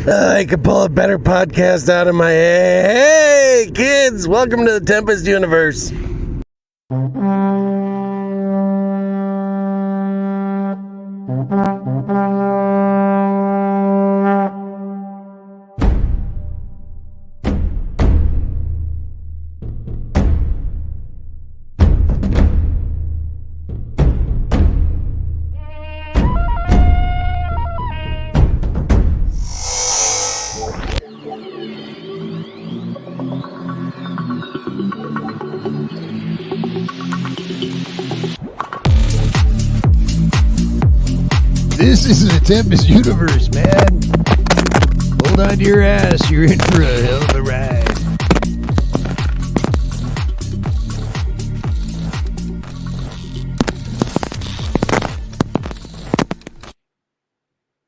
I could pull a better podcast out of my head. Hey, kids, welcome to the Tempest universe. This is the Tempest universe, man. Hold on to your ass. You're in for a hell of a ride.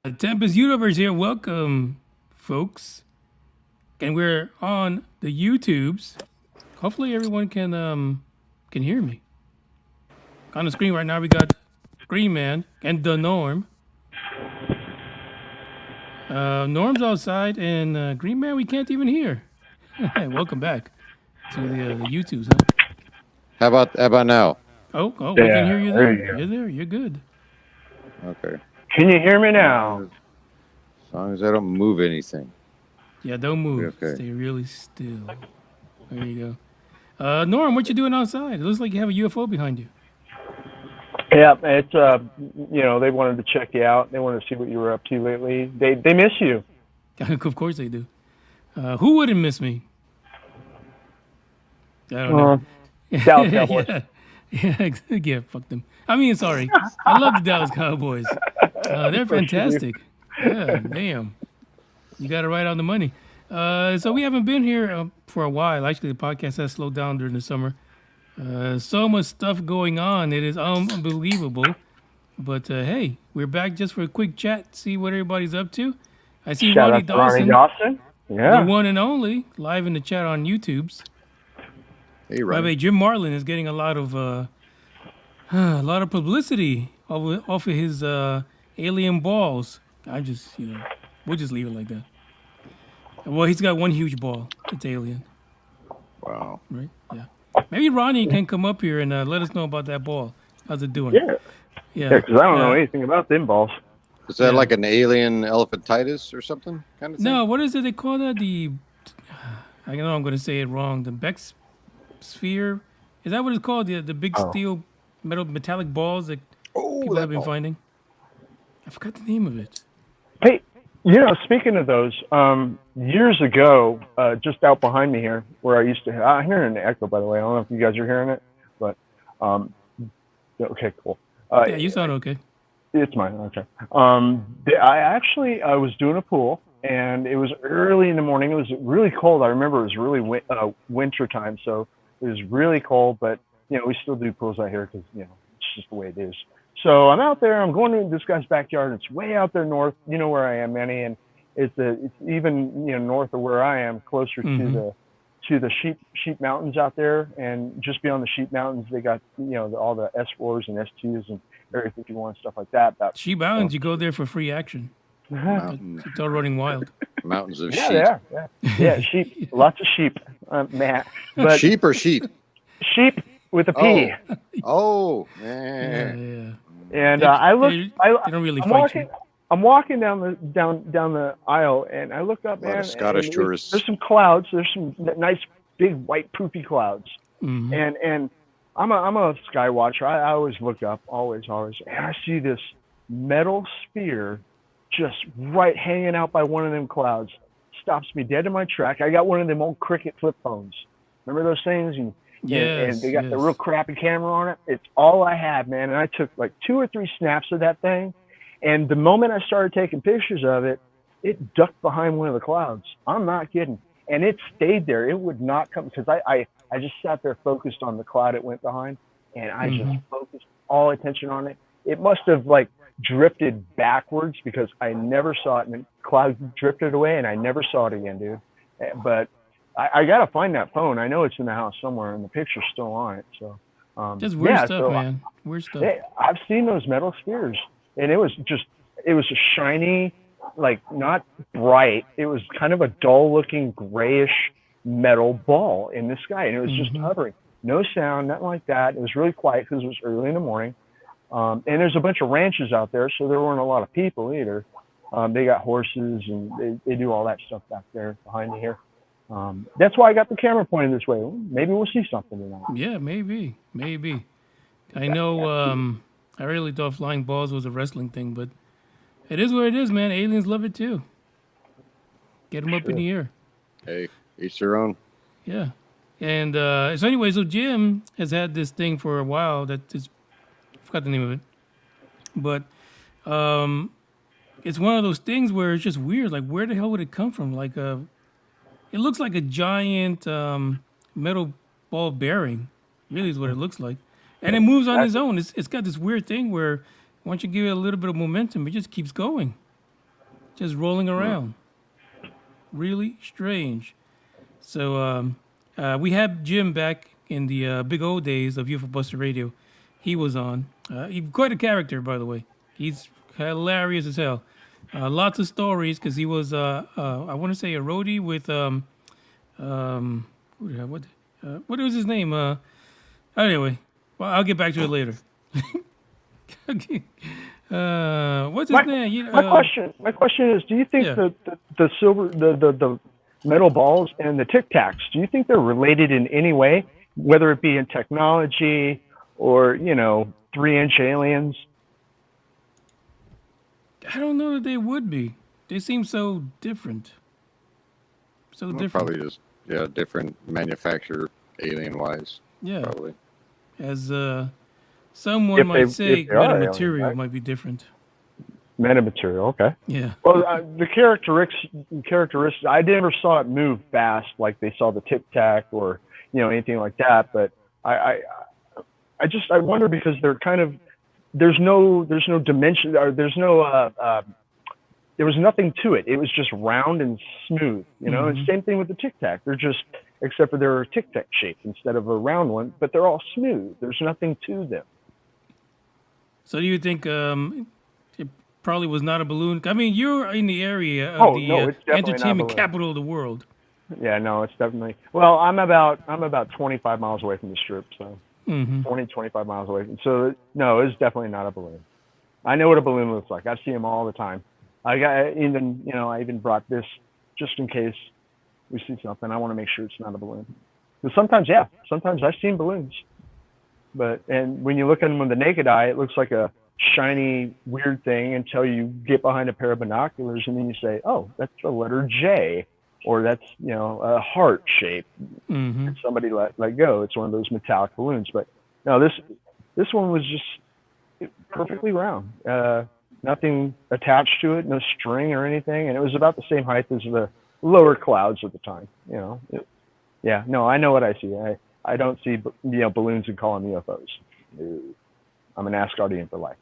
The Tempest universe here. Welcome, folks. And we're on the YouTubes. Hopefully everyone can hear me. On the screen right now we got Green Man and the Norm. Norm's outside, and Green Man we can't even hear. Welcome back to the YouTubes. Huh? How about now? Oh, we can hear you there. You're there. You're good. Okay. Can you hear me now? As long as I don't move anything. Yeah, don't move. Okay. Stay really still. There you go. Norm, what you doing outside? It looks like you have a UFO behind you. Yeah, it's they wanted to check you out. They wanted to see what you were up to lately. They miss you. Of course they do. Who wouldn't miss me? I don't know. Dallas Cowboys. Yeah, fuck them. I mean, sorry. I love the Dallas Cowboys. They're fantastic. Yeah, damn. You got it right on the money. So we haven't been here for a while. Actually, the podcast has slowed down during the summer. So much stuff going on. It is unbelievable. But hey, we're back just for a quick chat, see what everybody's up to. I see Shout Ronnie out to Ronnie Dawson, yeah, the one and only, live in the chat on YouTube's. Hey, By the way, Jim Marlin is getting a lot of publicity off of his alien balls. We'll just leave it like that. Well, he's got one huge ball. It's alien. Wow. Right? Yeah. Maybe Ronnie can come up here and let us know about that ball. How's it doing? Yeah, because I don't know anything about them balls. Is that like an alien elephantitis or something kind of thing? No, what is it they call that? I know I'm going to say it wrong. The Beck sphere? Is that what it's called? The big steel metallic balls that people have been finding? I forgot the name of it. Hey, speaking of those, years ago, just out behind me here, where I used to, I'm hearing an echo, by the way. I don't know if you guys are hearing it, but okay, cool. Yeah, you sound okay. It's mine. Okay. I was doing a pool, and it was early in the morning. It was really cold. I remember it was really winter time, so it was really cold. But we still do pools out here because it's just the way it is. So I'm out there. I'm going to this guy's backyard. It's way out there north. You know where I am, Manny, and it's even north of where I am, closer to the sheep mountains out there. And just beyond the sheep mountains, they got all the S4s and S2s and Area 51 stuff like that. Sheep Mountains, you go there for free action. It's all running wild. Mountains of sheep. Yeah, sheep. Lots of sheep, Matt. But sheep or sheep? Sheep with a P. Oh, man. Yeah. And I look. They don't really you. I'm walking down the aisle, and I look up, man. Scottish tourists. There's some clouds. There's some nice big white poofy clouds, and I'm a sky watcher. I always look up, always, and I see this metal sphere just right hanging out by one of them clouds. Stops me dead in my track. I got one of them old Cricket flip phones. Remember those things? And they got the real crappy camera on it. It's all I had, man. And I took like 2 or 3 snaps of that thing. And the moment I started taking pictures of it, it ducked behind one of the clouds. I'm not kidding. And it stayed there. It would not come because I just sat there focused on the cloud it went behind. And I just focused all attention on it. It must have drifted backwards because I never saw it. And the cloud drifted away and I never saw it again, dude. But I got to find that phone. I know it's in the house somewhere and the picture's still on it. So just weird stuff, man. Weird stuff. I've seen those metal spheres. And it was a shiny, not bright. It was kind of a dull-looking grayish metal ball in the sky, and it was just hovering. No sound, nothing like that. It was really quiet because it was early in the morning. And there's a bunch of ranches out there, so there weren't a lot of people either. They got horses, and they do all that stuff back there behind me here. That's why I got the camera pointed this way. Maybe we'll see something tonight. Yeah, maybe. I know I really thought flying balls was a wrestling thing, but it is what it is, man. Aliens love it too. Get them up in the air. Hey, each their own. Yeah. And so anyway, so Jim has had this thing for a while that is, I forgot the name of it. But it's one of those things where it's just weird. Like, where the hell would it come from? Like, it looks like a giant metal ball bearing. Really is what it looks like. And it moves on its own. It's got this weird thing where once you give it a little bit of momentum, it just keeps going. Just rolling around. Really strange. So we have Jim back in the big old days of UFO Buster Radio. He was on. He's quite a character, by the way. He's hilarious as hell. Lots of stories because he was, I want to say, a roadie with, what was his name? Anyway, well, I'll get back to it later. Okay. What's his name? My question is, do you think the silver, the metal balls and the Tic Tacs, do you think they're related in any way, whether it be in technology or 3-inch aliens? I don't know that they would be. They seem so different. Probably just different manufacturer, alien wise. Yeah. Probably. As someone might say, metamaterial might be different. Metamaterial, okay. Yeah. Well, the characteristics, I never saw it move fast like they saw the Tic Tac or anything like that. But I wonder because they're kind of there's no dimension or there was nothing to it. It was just round and smooth, And same thing with the Tic Tac. They're just except for they're Tic Tac shaped instead of a round one, but they're all smooth. There's nothing to them. So do you think it probably was not a balloon? I mean, you're in the area of the entertainment capital of the world. Yeah, no, it's definitely. Well, I'm about 25 miles away from the Strip, so 25 miles away. So no, it's definitely not a balloon. I know what a balloon looks like. I see them all the time. I even brought this just in case we see something. I want to make sure it's not a balloon. Because sometimes I've seen balloons. And when you look at them with the naked eye, it looks like a shiny, weird thing until you get behind a pair of binoculars and then you say, oh, that's a letter J, or that's, a heart shape. And somebody let go. It's one of those metallic balloons. But no, this one was just perfectly round. Nothing attached to it, no string or anything. And it was about the same height as the lower clouds at the time, I know what I see. I don't see, balloons and call them UFOs. No. I'm an Assguardian for life.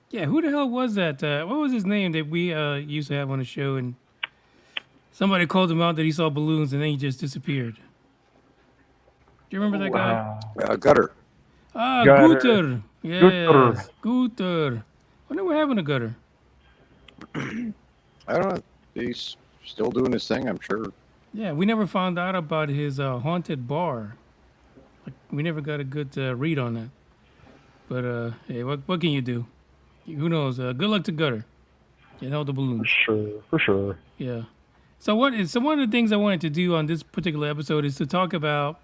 Yeah, who the hell was that? What was his name that we used to have on the show? And somebody called him out that he saw balloons and then he just disappeared. Do you remember that guy? Gutter. Gutter. Yes, Gutter. I wonder what happened to Gutter. I don't know. He's still doing his thing, I'm sure. Yeah, we never found out about his haunted bar. We never got a good read on that. But hey, what can you do? Who knows? Good luck to Gutter. You know the balloons. For sure. Yeah. So one of the things I wanted to do on this particular episode is to talk about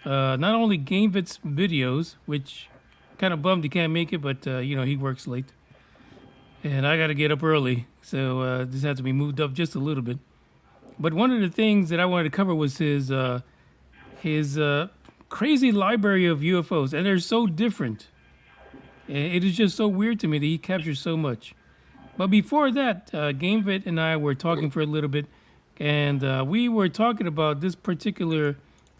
not only GameVit's videos, which kind of bummed he can't make it, but he works late, and I got to get up early, so this had to be moved up just a little bit. But one of the things that I wanted to cover was his crazy library of UFOs, and they're so different. It is just so weird to me that he captures so much. But before that, GameVit and I were talking for a little bit, and we were talking about this particular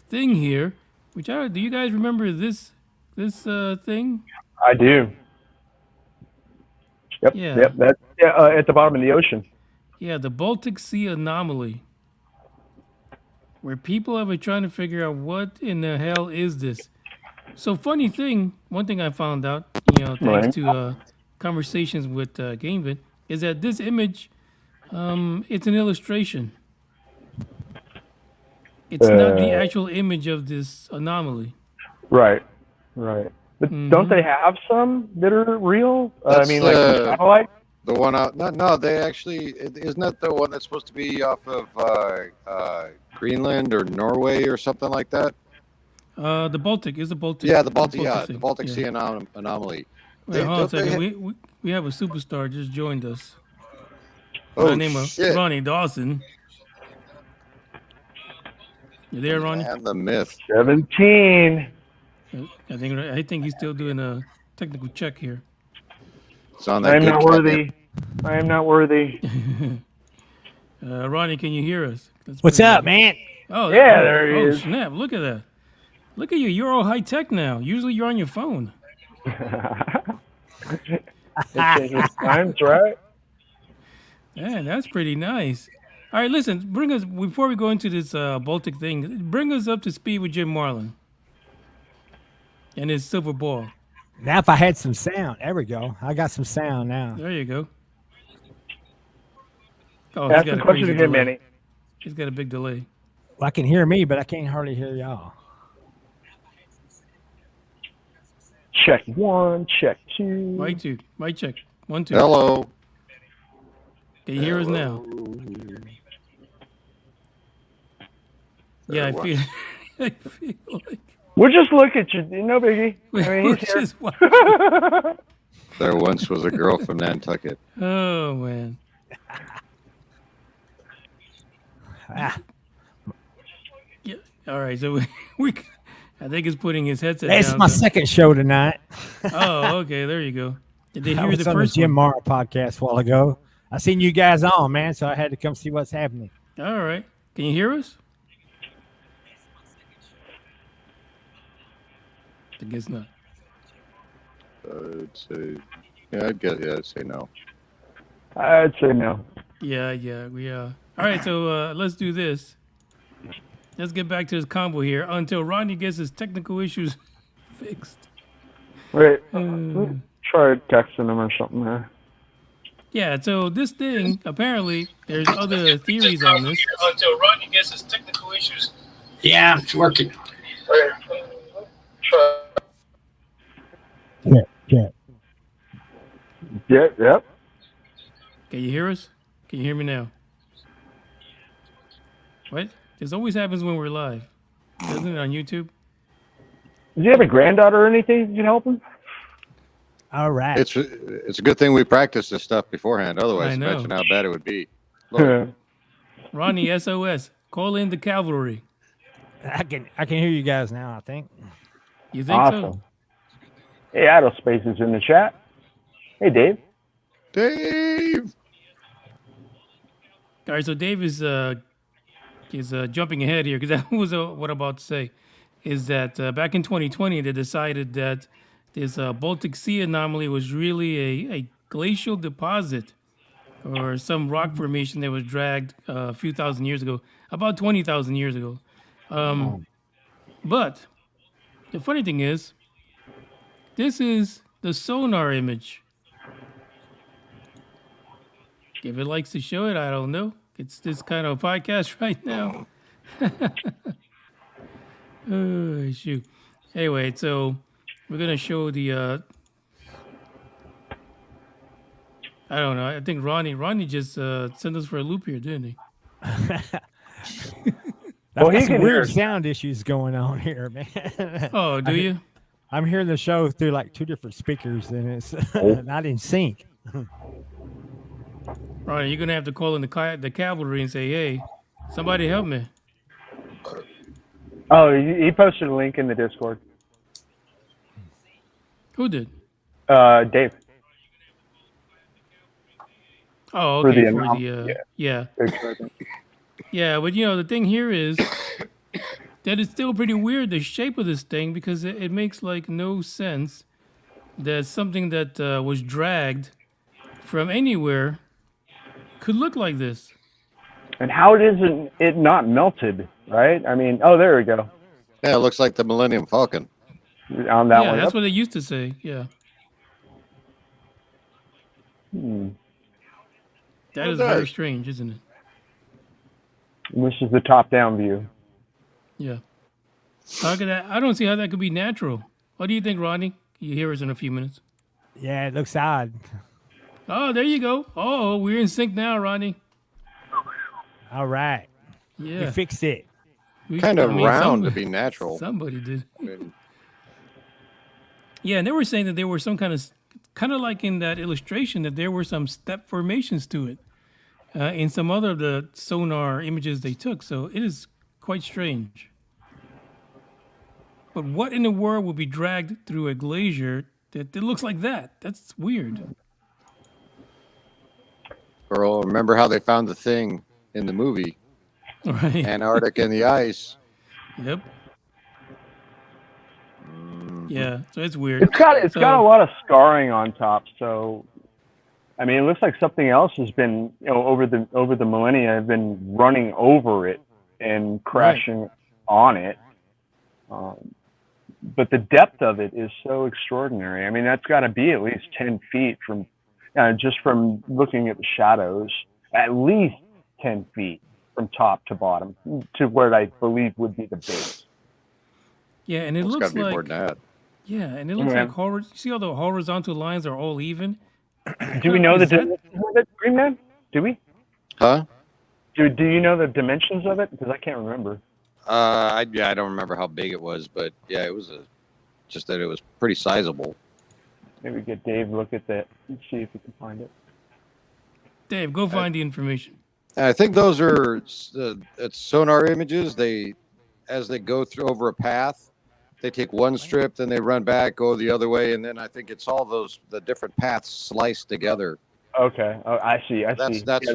thing here. Do you guys remember this thing? I do. Yep. Yeah. Yep. That's at the bottom of the ocean. Yeah, the Baltic Sea anomaly, where people have been trying to figure out what in the hell is this. So one thing I found out, thanks to conversations with GameVid, is that this image It's an illustration. It's not the actual image of this anomaly. Right. But don't they have some that are real? I mean, like the satellite. The one out? No. They actually isn't that the one that's supposed to be off of Greenland or Norway or something like that? The Baltic is the Baltic. Yeah, the Baltic. The thing. Baltic Sea anomaly. Wait, hold on a second. We have a superstar just joined us. Oh, by the name shit. of Ronnie Dawson. You there, Ronnie? And the myth. 17. I think he's still doing a technical check here. It's on that I am not worthy. I am not worthy. Ronnie, can you hear us? What's up, man? Oh, yeah, there he is. Snap! Look at that. Look at you. You're all high tech now. Usually you're on your phone. It changes times, right? Man, that's pretty nice. All right, listen. Bring us before we go into this Baltic thing. Bring us up to speed with Jim Marlin and his silver ball. Now, if I had some sound, there we go. I got some sound now. There you go. Oh, Ask he's got the a question crazy again, delay. Manny. He's got a big delay. Well, I can hear me, but I can't hardly hear y'all. Check 1, check 2. Mic check. 1, 2. Hello. Can you hear us now? Yeah, I feel like. We'll just look at you. No biggie. I mean, he's here. There once was a girl from Nantucket. Oh, man. Yeah. All right, so we I think he's putting his headset It's down. my second show tonight. Oh, okay, there you go. Did they I hear was the on first the Jim one? Marr podcast a while ago. I seen you guys on, man, so I had to come see what's happening. All right. Can you hear us? I guess not. I'd say, I'd say no. I'd say no. Yeah, we All right, so let's do this. Let's get back to this combo here until Ronnie gets his technical issues fixed. Wait. Try texting him or something there. Yeah, so this thing, apparently, there's other theories on this. Until Ronnie gets his technical issues. Yeah, it's working. Yeah. Yep. Can you hear us? Can you hear me now? What? This always happens when we're live. Doesn't it on YouTube? Does he have a granddaughter or anything that can help him? All right. It's a good thing we practiced this stuff beforehand. Otherwise, I know. imagine how bad it would be. Lord. Ronnie, SOS. Call in the cavalry. I can hear you guys now, I think. You think Awesome. so? Hey, Idlespace is in the chat. Hey, Dave. Dave. All right, so Dave is jumping ahead here because that was what I'm about to say. Is that back in 2020 they decided that this Baltic Sea anomaly was really a glacial deposit or some rock formation that was dragged a few thousand years ago, about 20,000 years ago. But the funny thing is, this is the sonar image. If it likes to show it, I don't know. It's this kind of podcast right now. Oh, shoot. Anyway, so we're going to show the... I don't know. I think Ronnie just sent us for a loop here, didn't he? I've got some weird sound issues going on here, man. Oh, do you? I'm hearing the show through like two different speakers, and it's not in sync. Ronnie, you're going to have to call in the cavalry and say, hey, somebody help me. Oh, he posted a link in the Discord. Who did? Dave. Oh, okay. Yeah. Yeah, but the thing here is that it's still pretty weird, the shape of this thing, because it makes like no sense that something that was dragged from anywhere could look like this. And how isn't it not melted, right? I mean, oh, there we go. Yeah, it looks like the Millennium Falcon. On that Yeah, one. that's what they used to say. Yeah. That is very strange, isn't it? This is the top-down view. Yeah. How could that? I don't see how that could be natural. What do you think, Rodney? You hear us in a few minutes. Yeah, it looks odd. Oh, there you go. Oh, we're in sync now, Rodney. All right. Yeah. We fixed it. Kind of round to be natural. Somebody did. I mean, Yeah, and they were saying that there were some kind of like in that illustration, that there were some step formations to it in some other of the sonar images they took. So it is quite strange. But what in the world would be dragged through a glacier that looks like that? That's weird. Earl, remember how they found the thing in the movie? Right. Antarctica and the ice. Yep. Yeah, so it's weird. It's got a lot of scarring on top, so I mean, it looks like something else has been, over the millennia, have been running over it and crashing on it. But the depth of it is so extraordinary. I mean, that's got to be at least 10 feet from, just from looking at the shadows, at least 10 feet from top to bottom to where I believe would be the base. Yeah, and it It's looks got to be like more than that. yeah, and it looks like you see how the horizontal lines are all even. Do we know the dimensions of it, Green Man? Do we? Huh? Do you know the dimensions of it? Because I can't remember. I don't remember how big it was, but yeah, it was just that it was pretty sizable. Maybe get Dave to look at that and see if we can find it. Dave, go find the information. And I think those are it's sonar images. As they go through over a path, they take one strip, then they run back, go the other way, and then I think it's all the different paths sliced together. Okay. Oh, I see. I think that's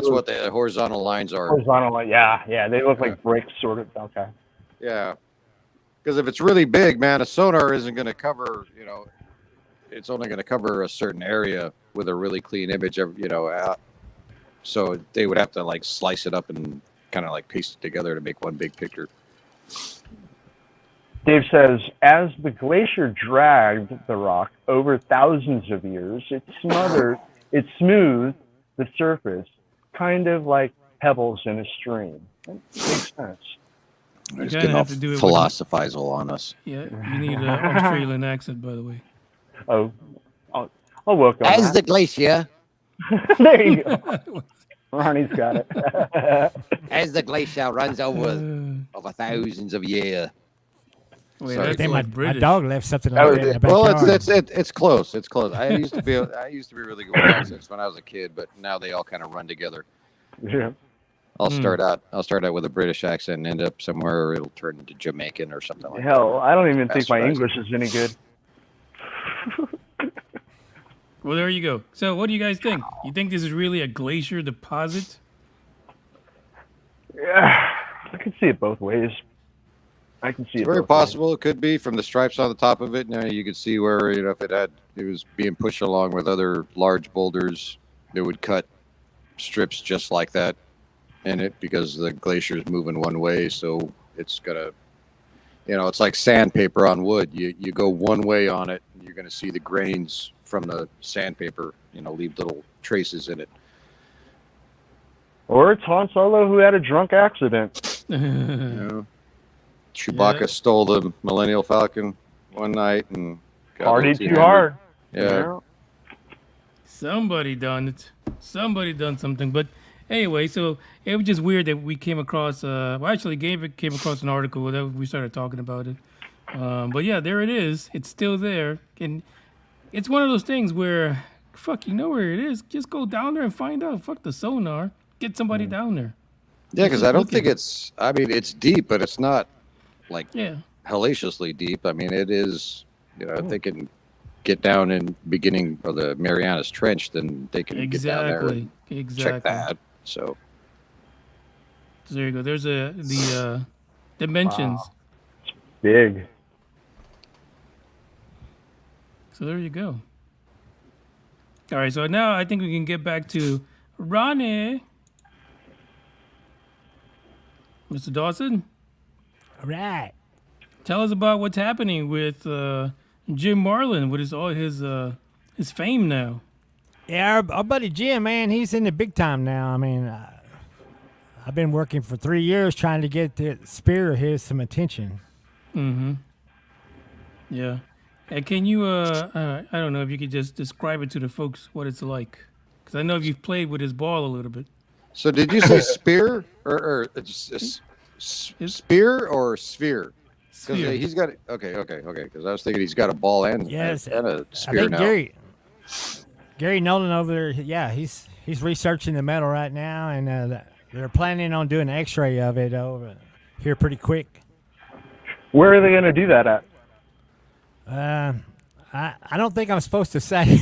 what the horizontal lines are. Horizontal, yeah. They look like bricks, sort of. Okay. Yeah. Because if it's really big, man, a sonar isn't going to cover, it's only going to cover a certain area with a really clean image, so they would have to like slice it up and kind of like paste it together to make one big picture. Dave says, as the glacier dragged the rock over thousands of years, it smoothed the surface, kind of like pebbles in a stream. That makes sense. They're just getting all philosophizal on us. Yeah, you need an Australian accent, by the way. Oh, I'll work on that. As the glacier. There you go. Ronnie's got it. As the glacier runs over thousands of years. Wait, Sorry. that's like My British. dog left something like that in the backyard. Well, it's close. It's close. I used to be really good with accents when I was a kid, but now they all kind of run together. Yeah. I'll start out with a British accent and end up somewhere, or it'll turn into Jamaican or something like that. Hell, I don't even think my English is any good. Well, there you go. So, what do you guys think? You think this is really a glacier deposit? Yeah, I can see it both ways. I can see it's very possible. It could be from the stripes on the top of it. Now you could see where if it was being pushed along with other large boulders, it would cut strips just like that in it because the glacier is moving one way. So it's gonna, it's like sandpaper on wood. You go one way on it, and you're gonna see the grains from the sandpaper. Leave little traces in it. Or it's Han Solo who had a drunk accident. Chewbacca stole the Millennial Falcon one night and partied too hard. Yeah. Somebody done it. Somebody done something. But anyway, so it was just weird that we came across. Gabe came across an article that we started talking about it. But yeah, there it is. It's still there, and it's one of those things where, fuck, you know where it is. Just go down there and find out. Fuck the sonar. Get somebody down there. Yeah, because I don't think it's. I mean, it's deep, but it's not like hellaciously deep. I mean, it is. If they can get down in beginning of the Marianas Trench, then they can get down there and check that. So there you go. There's the dimensions. Wow. It's big. So there you go. All right. So now I think we can get back to Ronnie. Mr. Dawson. All right. Tell us about what's happening with Jim Marlin with his fame now. Yeah, our buddy Jim, man, he's in the big time now. I mean, I've been working for 3 years trying to get that spear of his some attention. Mm-hmm. Yeah. And can you, I don't know if you could just describe it to the folks what it's like. Because I know if you've played with his ball a little bit. So did you say spear or spear or sphere? Because Sphere. he's got okay. Because I was thinking he's got a ball and Yes, and a I spear think now. Gary Nolan over there, yeah, he's researching the metal right now, and they're planning on doing an X-ray of it over here pretty quick. Where are they going to do that at? I don't think I'm supposed to say,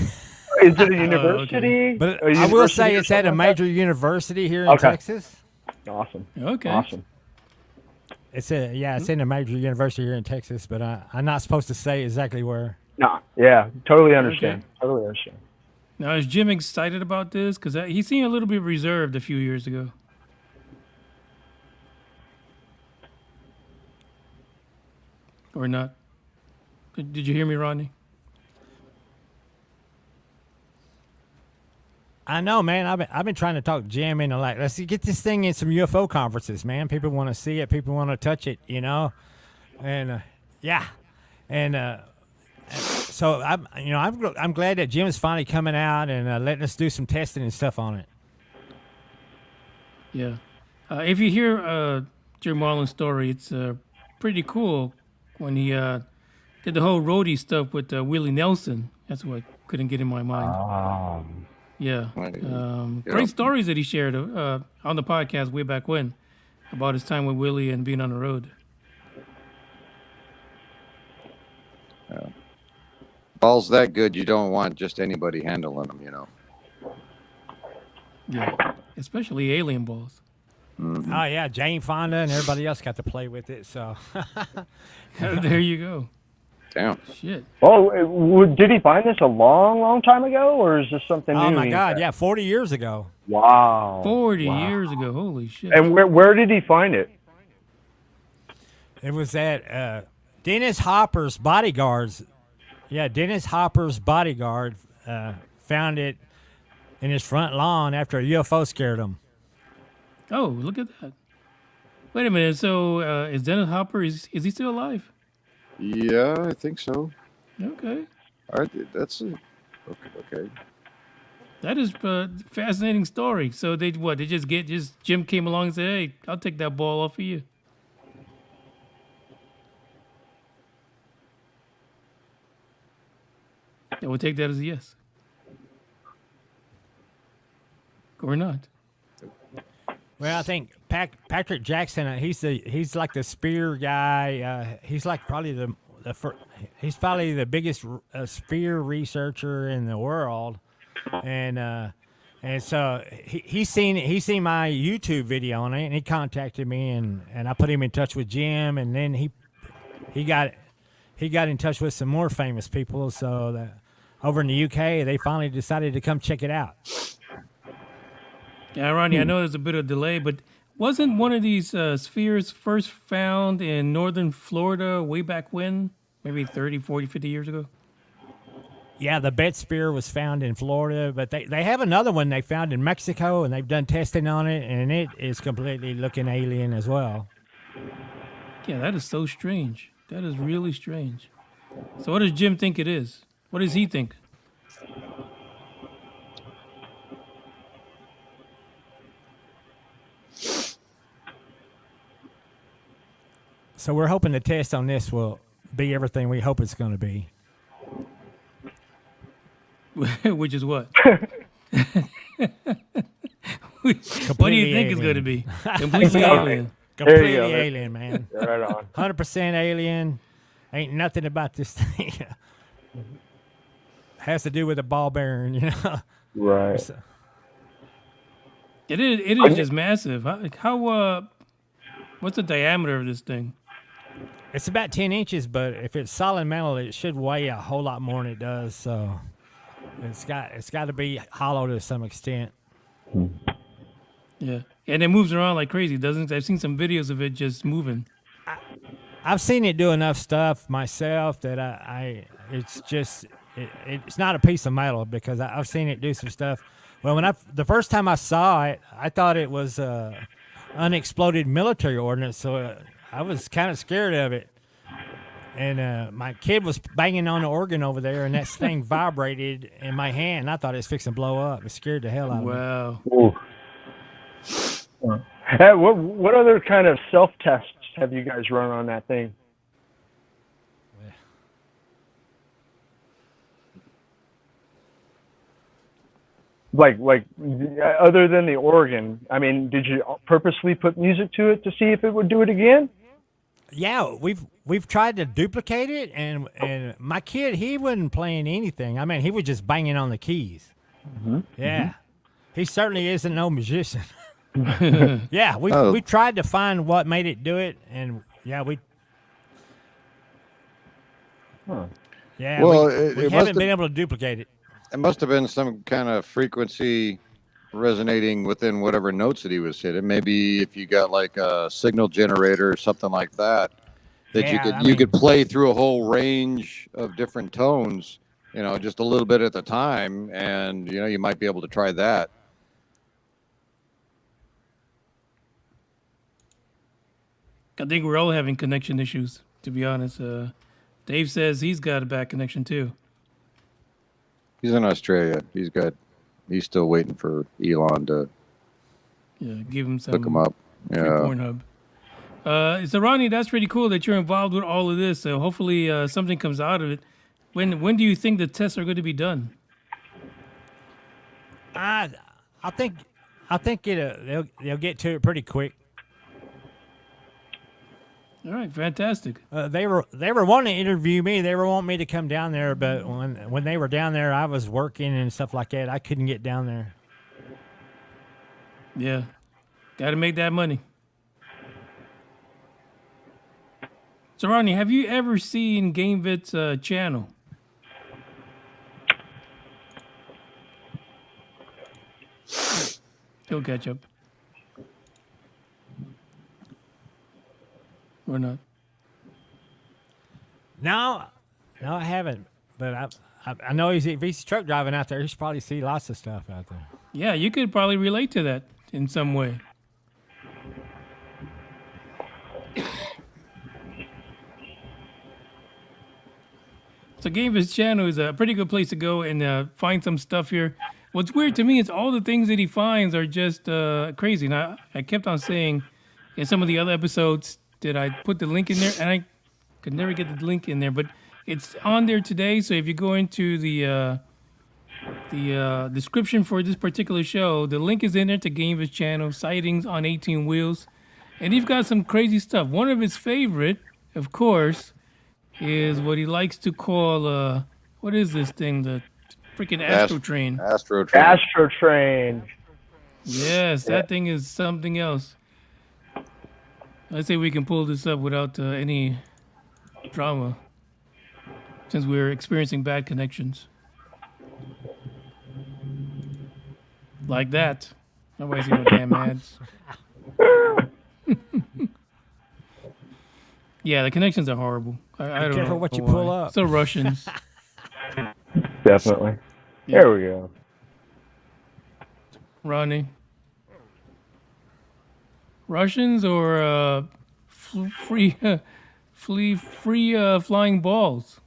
Is it a university? but A I will university say or it's at a something like major university here in Okay. Texas. that? Awesome. Okay. Awesome. It's in a major university here in Texas, but I'm not supposed to say exactly where. No. Yeah. Totally understand. Totally understand. Now, is Jim excited about this? Because he seemed a little bit reserved a few years ago. Or not? Did you hear me, Rodney? I know, man. I've been trying to talk Jim into like, let's get this thing in some UFO conferences, man. People want to see it. People want to touch it, you know. And so I'm glad that Jim's finally coming out and letting us do some testing and stuff on it. Yeah. If you hear Jim Marlin's story, it's pretty cool when he did the whole roadie stuff with Willie Nelson. That's what I couldn't get in my mind. Yeah. Great stories that he shared on the podcast way back when about his time with Willie and being on the road. Balls that good, you don't want just anybody handling them, you know. Yeah. Especially alien balls. Mm-hmm. Oh yeah, Jane Fonda and everybody else got to play with it. So There you go. Damn. Shit. Oh, did he find this a long, long time ago, or is this something new? oh my God, yeah, 40 years ago. Wow. 40 years ago. Holy shit. And where did he find it? It was at Dennis Hopper's bodyguards. Yeah, Dennis Hopper's bodyguard found it in his front lawn after a UFO scared him. Oh, look at that. Wait a minute. So is Dennis Hopper, is he still alive? Yeah, I think so. Okay. All right, that's okay. That is a fascinating story. So they just Jim came along and said, hey, I'll take that ball off of you. Yeah, we'll take that as a yes. Or not. Well, I think Patrick Jackson. He's like the spear guy. He's like probably he's probably the biggest spear researcher in the world, and so he's seen my YouTube video on it, and he contacted me, and I put him in touch with Jim, and then he got in touch with some more famous people. So that over in the UK, they finally decided to come check it out. Yeah, Ronnie, I know there's a bit of delay, but wasn't one of these spheres first found in northern Florida way back when? Maybe 30, 40, 50 years ago? Yeah, the Bet Spear was found in Florida, but they have another one they found in Mexico, and they've done testing on it, and it is completely looking alien as well. Yeah, that is so strange. That is really strange. So what does Jim think it is? What does he think? So we're hoping the test on this will be everything we hope it's going to be. Which is what? What do you think it's going to be? Completely alien. Completely There you go. alien, man. Right on. 100% alien. Ain't nothing about this thing. Has to do with the ball bearing, you know. Right. So- It is just massive. How what's the diameter of this thing? It's about 10 inches, but if it's solid metal, it should weigh a whole lot more than it does. So it's got to be hollow to some extent. Yeah, and it moves around like crazy, doesn't it? I've seen some videos of it just moving. I've seen it do enough stuff myself that it's just it's not a piece of metal because I've seen it do some stuff. Well, the first time I saw it, I thought it was unexploded military ordnance, so I was kind of scared of it. And my kid was banging on the organ over there, and that thing vibrated in my hand. And I thought it was fixing to blow up. It scared the hell out of me. Wow. What other kind of self tests have you guys run on that thing? Like other than the organ, I mean, did you purposely put music to it to see if it would do it again? Yeah, we've tried to duplicate it, and my kid, he wasn't playing anything. I mean, he was just banging on the keys. Mm-hmm. Yeah, mm-hmm. He certainly isn't no magician. Yeah, we tried to find what made it do it, and yeah, well, we haven't been able to duplicate it. It must have been some kind of frequency resonating within whatever notes that he was hitting. Maybe if you got like a signal generator or something like that, you could play through a whole range of different tones, just a little bit at a time, and you might be able to try that. I think we're all having connection issues, to be honest. Dave says he's got a bad connection too. He's in Australia. He's still waiting for Elon to give him some hook him up. Yeah. Pornhub. So Ronnie, that's pretty cool that you're involved with all of this. So hopefully something comes out of it. When do you think the tests are going to be done? I think they'll get to it pretty quick. All right, fantastic. They were wanting to interview me. They were wanting me to come down there, but when they were down there, I was working and stuff like that. I couldn't get down there. Yeah, got to make that money. So Ronnie, have you ever seen GameVit's channel? He'll catch up. Or not? No, I haven't. But I know if he's truck driving out there, he should probably see lots of stuff out there. Yeah, you could probably relate to that in some way. So GameVit's channel is a pretty good place to go and find some stuff here. What's weird to me is all the things that he finds are just crazy. Now, I kept on saying in some of the other episodes, did I put the link in there? And I could never get the link in there, but it's on there today. So if you go into the description for this particular show, the link is in there to GameVit's channel, Sightings on 18 Wheels. And he's got some crazy stuff. One of his favorite, of course, is what he likes to call, what is this thing? The freaking Astro Train. Astro Train. Astro Train. Yes, that thing is something else. Let's say we can pull this up without any drama, since we're experiencing bad connections. Like that. Nobody's see no damn ads. Yeah, the connections are horrible. I don't know. Careful what you pull up. So Russians. Definitely. Yeah. There we go. Ronnie. Russians or free flying balls?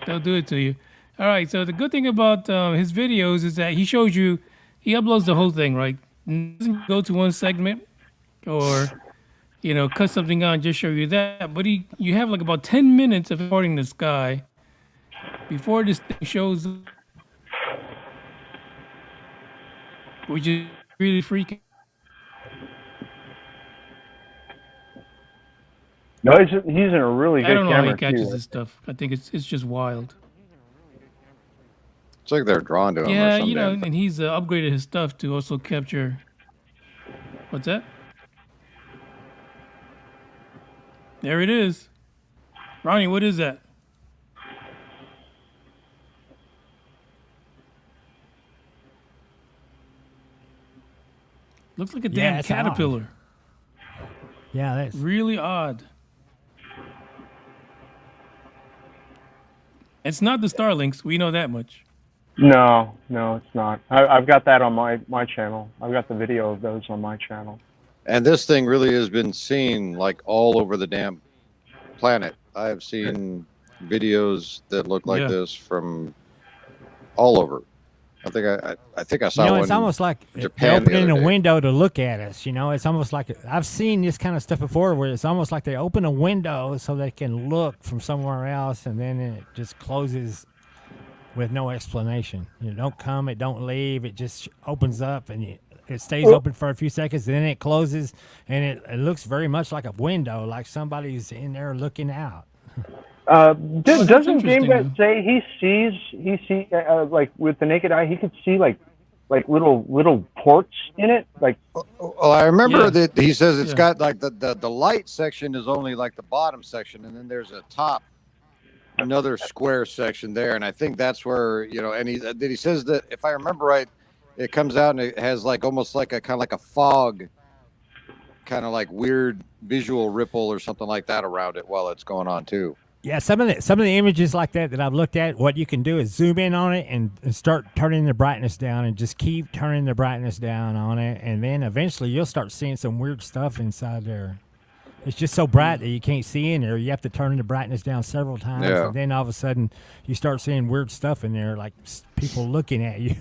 They'll do it to you. All right. So the good thing about his videos is that he shows you, he uploads the whole thing, right? He doesn't go to one segment or cut something out and just show you that. But you have like about 10 minutes of recording this guy before this thing shows up, which is really freaking. No, he's in a really good I don't know how he camera, catches too. this stuff. I think it's just wild. It's like they're drawn to him. Yeah, or something. and he's upgraded his stuff to also capture. What's that? There it is. Ronnie, what is that? Looks like a damn it's caterpillar. Yeah, that's Really odd. It's not the Starlinks. We know that much. No, it's not. I've got that on my channel. I've got the video of those on my channel. And this thing really has been seen like all over the damn planet. I have seen videos that look like this from all over. I think I saw one. It's almost like Japan they're opening the a other day. window to look at us. It's almost like I've seen this kind of stuff before, where it's almost like they open a window so they can look from somewhere else, and then it just closes with no explanation. It don't come, it don't leave, it just opens up, and it stays open for a few seconds, then it closes, and it looks very much like a window, like somebody's in there looking out. Doesn't James say he sees like with the naked eye he could see like little ports in it, like? Well, I remember that he says it's got like the light section is only like the bottom section, and then there's another square section there, and I think that's where and he says that if I remember right, it comes out and it has like almost like a kind of like a fog, kind of like weird visual ripple or something like that around it while it's going on too. Yeah, some of the images like that I've looked at, what you can do is zoom in on it and start turning the brightness down, and just keep turning the brightness down on it, and then eventually you'll start seeing some weird stuff inside there. It's just so bright that you can't see in there. You have to turn the brightness down several times, and then all of a sudden you start seeing weird stuff in there, like people looking at you.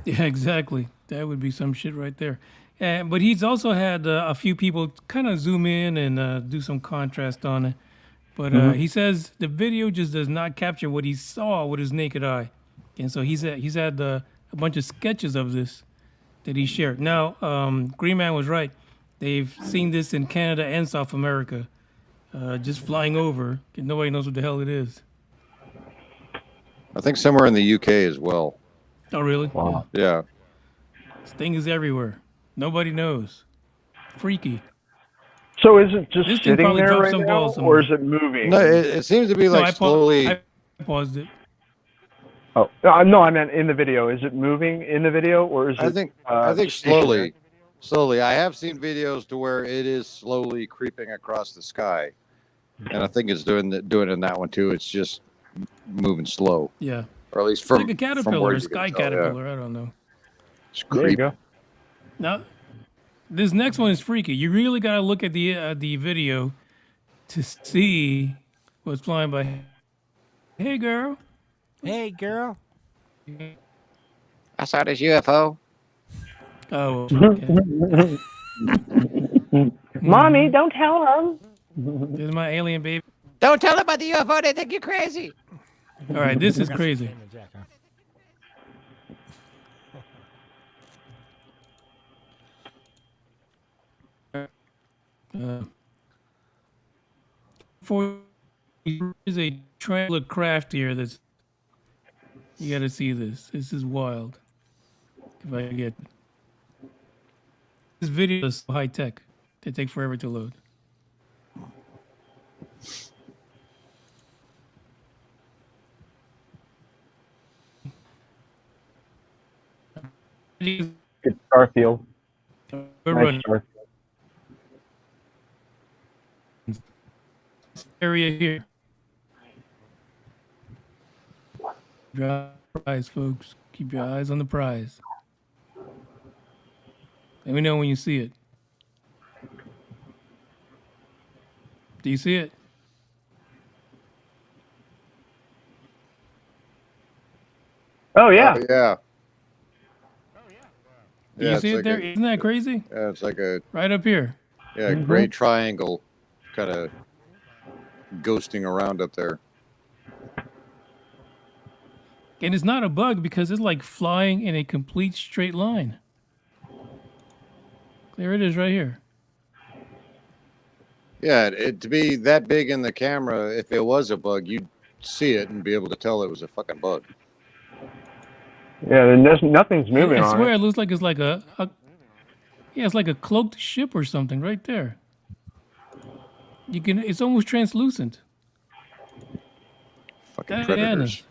Yeah, exactly. That would be some shit right there. But he's also had a few people kind of zoom in and do some contrast on it. But he says the video just does not capture what he saw with his naked eye. And so he's had a bunch of sketches of this that he shared. Now, Green Man was right. They've seen this in Canada and South America, just flying over, and nobody knows what the hell it is. I think somewhere in the UK as well. Oh, really? Wow. Yeah. This thing is everywhere. Nobody knows. Freaky. So is it just This thing sitting probably there dropped right some now, balls or somewhere. is it moving? No, it seems to be like slowly. I paused it. Oh no, I meant in the video. Is it moving in the video, or is it? I think slowly. I have seen videos to where it is slowly creeping across the sky, and I think it's doing it in that one too. It's just moving slow. Yeah. Or at least It's from like a caterpillar, a sky caterpillar. I don't know. It's There you creepy. go. Now, this next one is freaky. You really got to look at the video to see what's flying by. Hey, girl. Hey, girl. I saw this UFO. Oh, okay. Mommy, don't tell him. This is my alien baby. Don't tell them about the UFO. They think you're crazy. All right, this is crazy. For is a triangular craft here that's you got to see this. This is wild. If I get this video is so high tech, they take forever to load. Good Starfield. We're Nice running Starfield. this area here. Drop prize, folks. Keep your eyes on the prize. Let me know when you see it. Do you see it? Oh yeah. Yeah. Do you see it there? Isn't that crazy? Yeah, it's like a Right up here. gray triangle, kind of ghosting around up there. And it's not a bug because it's like flying in a complete straight line. There it is right here. Yeah, to be that big in the camera, if it was a bug, you'd see it and be able to tell it was a fucking bug. Yeah, nothing's moving I on swear it. it looks like it's like it's like a cloaked ship or something right there. It's almost translucent. Fucking Diana. predators.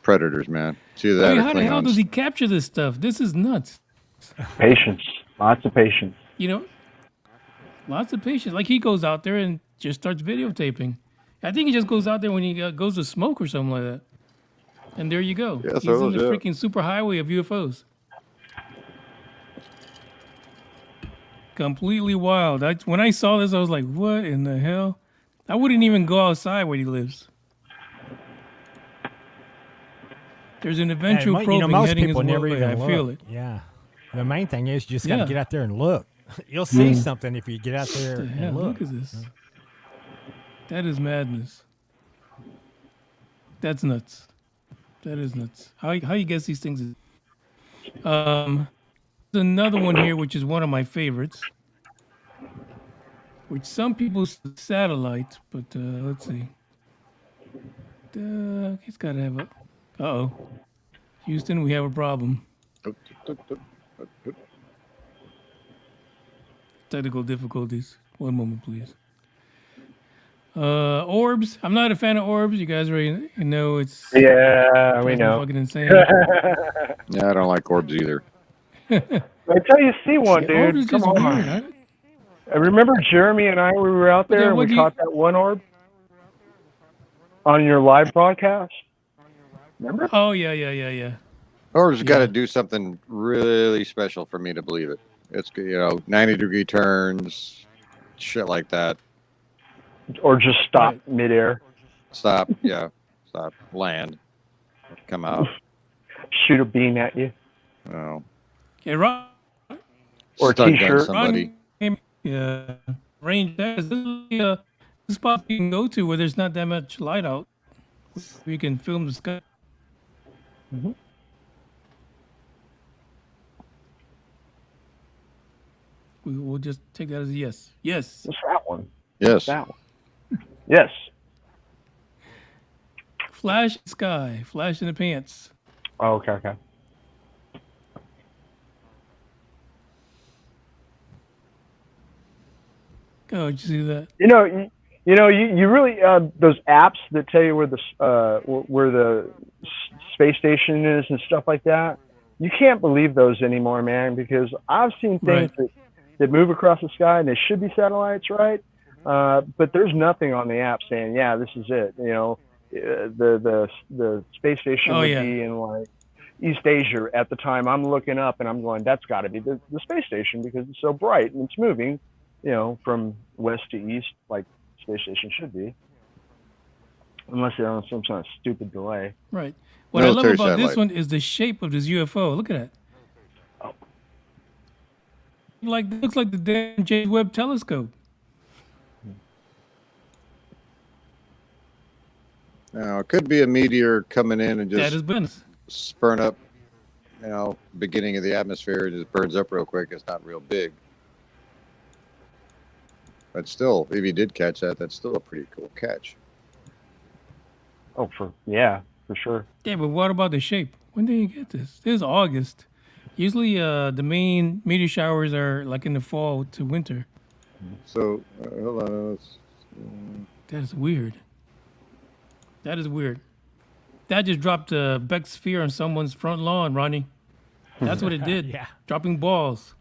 Predators, man. See that? I mean, or how the hell Klingons. does he capture this stuff? This is nuts. Patience. Lots of patience. You know, lots of patience. Like he goes out there and just starts videotaping. I think he just goes out there when he goes to smoke or something like that. And there you go. Yeah, He's so in the yeah. freaking super highway of UFOs. Completely wild. When I saw this, I was like, what in the hell? I wouldn't even go outside where he lives. There's an eventual probing most heading his people never way. even I look. feel it. Yeah. The main thing is you just got to Yeah. get out there and look. You'll see something if you get out there What the hell? and look. Look at this. That is madness. That's nuts. That is nuts. How you guess these things? There's another one here, which is one of my favorites. Which some people say satellite, but let's see. He's got to have a. Uh-oh. Houston, we have a problem. Technical difficulties. One moment, please. Orbs. I'm not a fan of orbs. You guys already know it's. Yeah, we know. Fucking insane. Yeah, I don't like orbs either. Until you see one, Yeah, orbs dude. is Come just on. weird. Huh? I remember Jeremy and I, we were out But then there and what we do you- caught that one orb on your live broadcast. Remember? Oh yeah. Orbs got Yeah. to do something really special for me to believe it. It's 90-degree turns, shit like that. Or just stop Right. midair, Stop, stop, land, come out. shoot a beam at you. Oh, Okay, Ron. Or a stun gun t-shirt. somebody. Yeah. Range. This is a spot you can go to where there's not that much light out. Where you can film the sky. We'll just take that as a yes. Yes. What's that one? Yes. That one. Yes. Flash sky. Flash in the pants. Oh, okay. Oh, did you see that? You really those apps that tell you where the space station is and stuff like that. You can't believe those anymore, man, because I've seen things that move across the sky and they should be satellites, right? But there's nothing on the app saying, yeah, this is it. The space station would be in like East Asia at the time. I'm looking up and I'm going, that's got to be the space station because it's so bright and it's moving, from west to east like space station should be, unless they're on some kind of stupid delay. Right. What I love Military about this satellite. one is the shape of this UFO. Look at that. Oh. Looks like the damn James Webb telescope. Now it could be a meteor coming in and That just is business. spurn up, beginning of the atmosphere and just burns up real quick. It's not real big. But still, if you did catch that, that's still a pretty cool catch. Oh, for sure. Yeah, but what about the shape? When did you get this? This is August. Usually, the main meteor showers are like in the fall to winter. So, hold on. That is weird. That is weird. That just dropped a Beck sphere on someone's front lawn, Ronnie. That's what it did. Yeah. Dropping balls.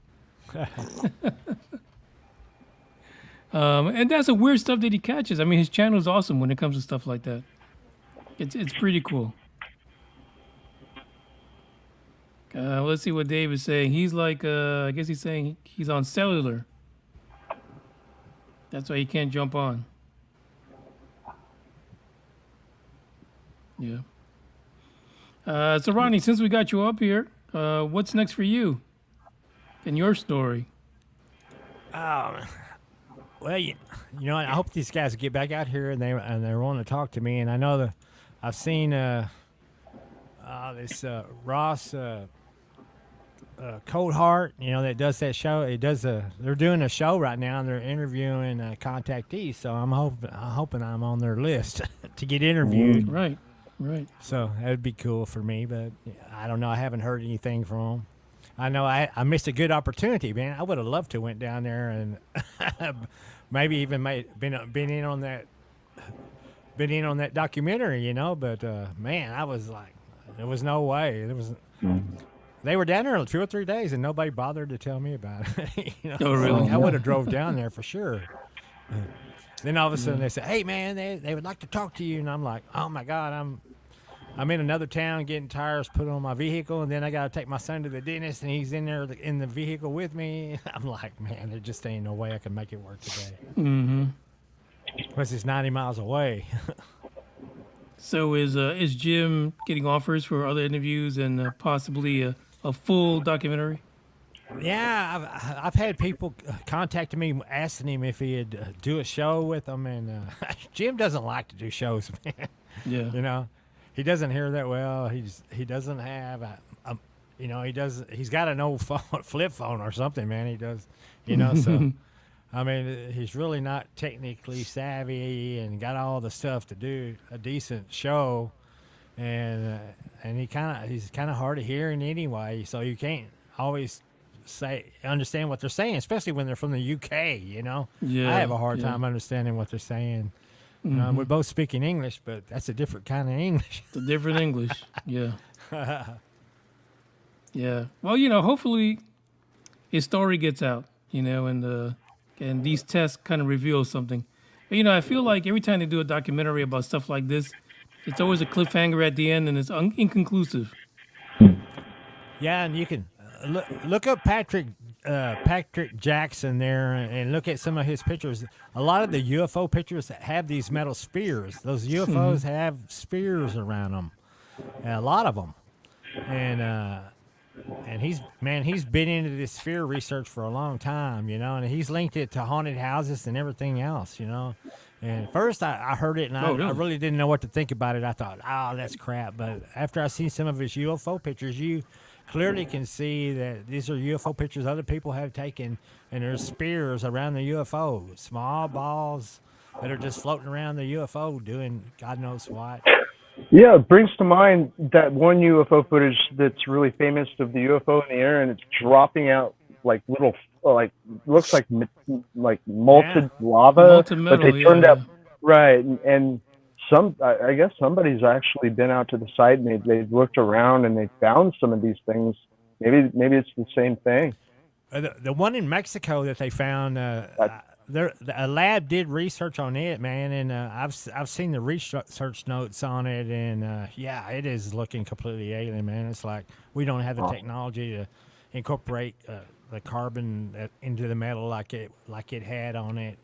And that's the weird stuff that he catches. I mean, his channel is awesome when it comes to stuff like that. It's pretty cool. Let's see what Dave is saying. He's like, I guess he's saying he's on cellular. That's why he can't jump on. Yeah. So Ronnie, since we got you up here, what's next for you in your story? Well, I hope these guys get back out here and they want to talk to me. And I know that I've seen this Ross Cold Heart, that does that show. They're doing a show right now and they're interviewing contactees. So I'm hoping I'm on their list to get interviewed. Right. So that would be cool for me, but I don't know. I haven't heard anything from them. I know I missed a good opportunity, man. I would have loved to went down there and maybe even been in on that documentary, But man, I was like, there was no way. They were down there 2 or 3 days and nobody bothered to tell me about it. Oh, really? I would have drove down there for sure. Then all of a sudden they say, "Hey man, they would like to talk to you," and I'm like, "Oh my God, I'm in another town getting tires put on my vehicle, and then I got to take my son to the dentist, and he's in there in the vehicle with me." I'm like, man, there just ain't no way I can make it work today. Mm-hmm. Plus, it's 90 miles away. So is Jim getting offers for other interviews and possibly a full documentary? Yeah, I've had people contacting me asking him if he'd do a show with them, and Jim doesn't like to do shows, man. Yeah. You know, he doesn't hear that well. He doesn't have he's got an old phone, flip phone or something, man. He does, so. I mean, he's really not technically savvy and got all the stuff to do a decent show, and he's kind of hard of hearing anyway. So you can't always understand what they're saying, especially when they're from the UK. Yeah, I have a hard time understanding what they're saying. We're both speaking English, but that's a different kind of English. It's a different English. Yeah. Yeah. Well, hopefully his story gets out. And these tests kind of reveal something. I feel like every time they do a documentary about stuff like this, it's always a cliffhanger at the end, and it's inconclusive. Yeah, and you can look up Patrick Jackson there and look at some of his pictures. A lot of the UFO pictures have these metal spears. Those UFOs have spears around them, a lot of them, and he's been into this sphere research for a long time, and he's linked it to haunted houses and everything else, And at first I heard it and I really didn't know what to think about it. I thought, that's crap. But after I see some of his UFO pictures, you clearly can see that these are UFO pictures other people have taken, and there's spears around the UFO, small balls that are just floating around the UFO doing God knows what. Yeah, it brings to mind that one UFO footage that's really famous of the UFO in the air, and it's dropping out like little, looks like molten lava, Molten metal, but they turned out right. And I guess somebody's actually been out to the site and they've looked around and they found some of these things. Maybe it's the same thing. The one in Mexico that they found. A lab did research on it, man, and I've seen the research notes on it, and it is looking completely alien, man. It's like we don't have the technology to incorporate the carbon into the metal like it had on it,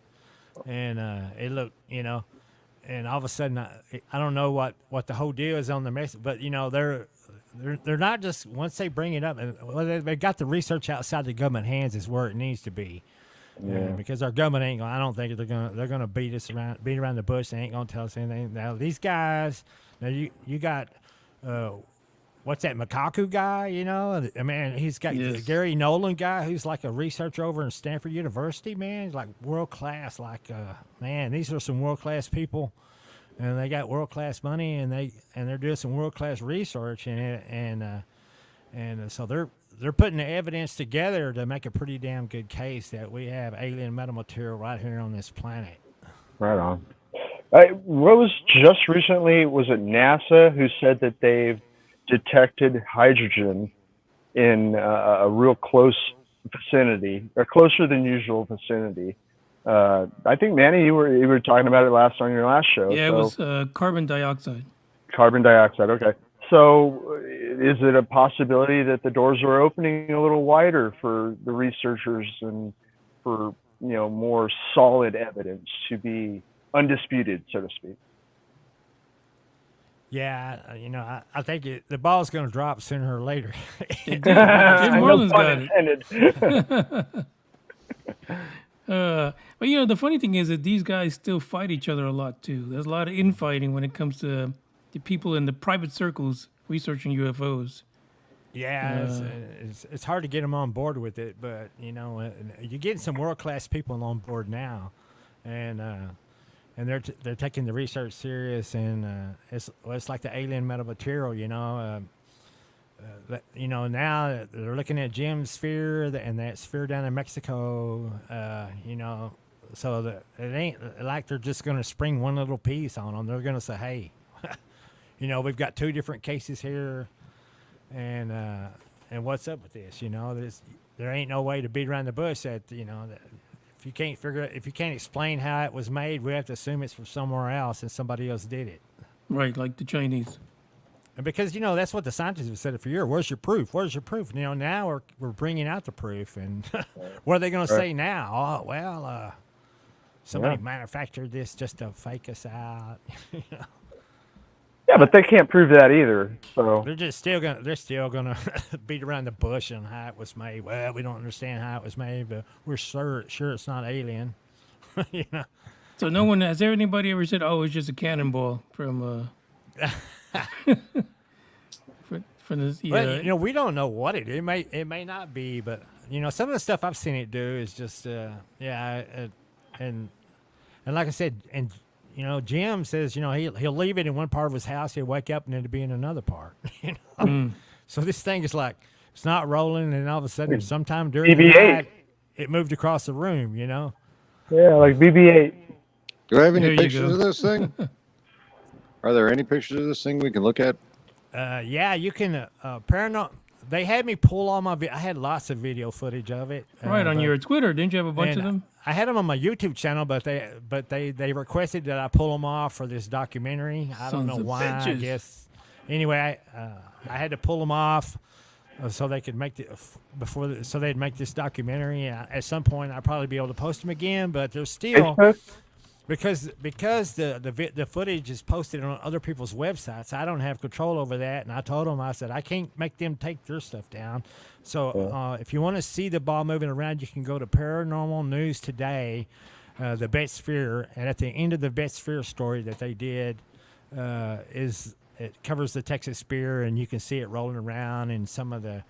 and it looked, and all of a sudden I don't know what the whole deal is on the message, but they're not just once they bring it up, and they got the research outside the government hands is where it needs to be. Yeah, because our government ain't gonna. I don't think they're gonna beat around the bush. They ain't gonna tell us anything. Now these guys, you got, what's that Makaku guy? I mean, he's got the Gary Nolan guy who's like a researcher over in Stanford University. Man, he's like world class. Man, these are some world class people, and they got world class money, and they're doing some world class research in it, and so they're putting the evidence together to make a pretty damn good case that we have alien metal material right here on this planet. Right on. What was just recently, was it NASA who said that they've detected hydrogen in a real close vicinity, or closer than usual vicinity? I think, Manny, you were talking about it on your last show. Yeah, so. It was carbon dioxide. Carbon dioxide, okay. So is it a possibility that the doors are opening a little wider for the researchers and for, more solid evidence to be undisputed, so to speak? Yeah, I think the ball's going to drop sooner or later. Jim Marlin's got it. But the funny thing is that these guys still fight each other a lot too. There's a lot of infighting when it comes to the people in the private circles researching UFOs. Yeah, it's hard to get them on board with it, but you're getting some world class people on board now, and they're taking the research serious, and it's like the alien metal material, now they're looking at Jim's sphere and that sphere down in Mexico, so that it ain't like they're just going to spring one little piece on them. They're going to say, hey, we've got two different cases here, and what's up with this? There ain't no way to beat around the bush that, if you can't figure it, if you can't explain how it was made, we have to assume it's from somewhere else and somebody else did it. Right, like the Chinese. And because that's what the scientists have said for years. Where's your proof? Where's your proof? Now we're bringing out the proof, and what are they going to say now? Oh, well, somebody manufactured this just to fake us out. Yeah, but they can't prove that either. So They're still gonna beat around the bush on how it was made. Well, we don't understand how it was made, but we're sure it's not alien. So no one has anybody ever said, "Oh, it's just a cannonball from." From this, Well, we don't know what it is. It may not be, but some of the stuff I've seen it do is just and like I said, and Jim says he'll leave it in one part of his house, he'll wake up and it'll be in another part. So this thing is like it's not rolling, and all of a sudden, sometime during the night, it moved across the room. Yeah, like BB-8. Do I have any There you pictures go. of this thing? Are there any pictures of this thing we can look at? Yeah, you can paranormal. They had me pull all my. I had lots of video footage of it. right on but- your Twitter, didn't you have a bunch of and them? I had them on my YouTube channel, but they requested that I pull them off for this documentary. I don't Sons know of why. I bitches. guess anyway, I had to pull them off so they could make so they'd make this documentary. At some point, I'd probably be able to post them again, but they're still. Facebook? Because the footage is posted on other people's websites, I don't have control over that. And I told them, I said, I can't make them take their stuff down. So if you want to see the ball moving around, you can go to Paranormal News Today, the Bet Sphere. And at the end of the Bet Sphere story that they did, it covers the Texas Spear, and you can see it rolling around and some of their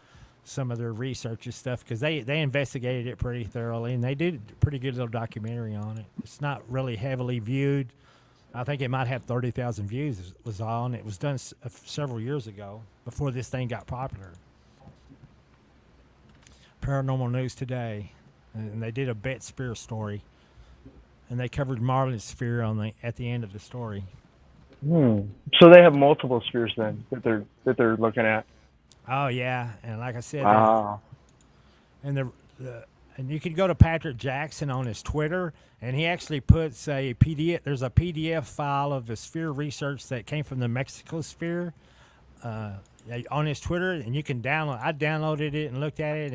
research and stuff, because they investigated it pretty thoroughly, and they did a pretty good little documentary on it. It's not really heavily viewed. I think it might have 30,000 views was all, and it was done several years ago before this thing got popular. Paranormal News Today, and they did a Bet Spear story, and they covered Marlin's Sphere at the end of the story. So they have multiple spheres then that they're looking at. Oh yeah, and like I said, Wow. and and you can go to Patrick Jackson on his Twitter, and he actually puts a PDF. There's a PDF file of the sphere research that came from the Mexico Sphere on his Twitter, and you can download. I downloaded it and looked at it,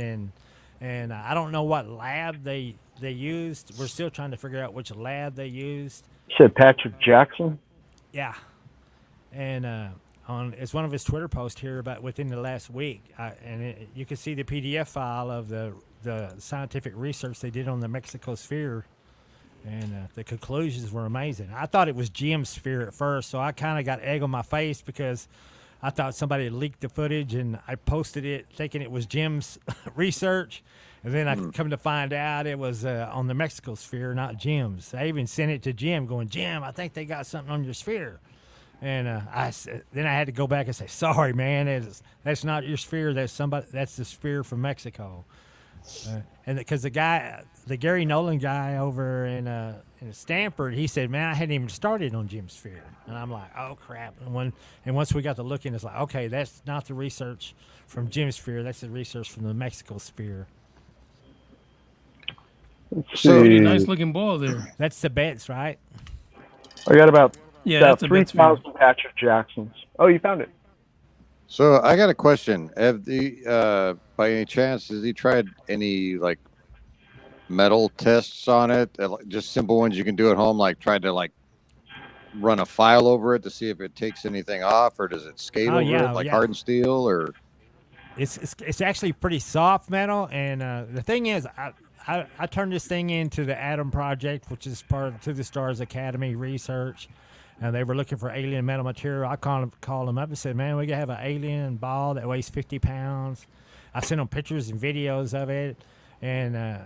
and I don't know what lab they used. We're still trying to figure out which lab they used. You said Patrick Jackson? Yeah, and it's one of his Twitter posts here about within the last week, you can see the PDF file of the scientific research they did on the Mexico Sphere, and the conclusions were amazing. I thought it was Jim's sphere at first, so I kind of got egg on my face because I thought somebody had leaked the footage, and I posted it thinking it was Jim's research, and then I come to find out it was on the Mexico Sphere, not Jim's. I even sent it to Jim, going, Jim, I think they got something on your sphere. And then I had to go back and say, sorry, man, that's not your sphere. That's the sphere from Mexico. And because the Gary Nolan guy over in Stanford, he said, man, I hadn't even started on Jim's sphere. And I'm like, oh, crap. And once we got to looking, it's like, okay, that's not the research from Jim's sphere. That's the research from the Mexico sphere. So, Pretty nice looking ball there. That's the bets, right? I got about Yeah, that's a bet sphere. 3,000 Patrick Jacksons. Oh, you found it. So I got a question. Have by any chance, has he tried any like metal tests on it? Just simple ones you can do at home, like tried to like run a file over it to see if it takes anything off, or does it skate over it like hardened steel, or? It's actually pretty soft metal, and the thing is, I turned this thing into the Atom Project, which is part of To the Stars Academy research. And they were looking for alien metal material. I called them up and said, man, we got to have an alien ball that weighs 50 pounds. I sent them pictures and videos of it. And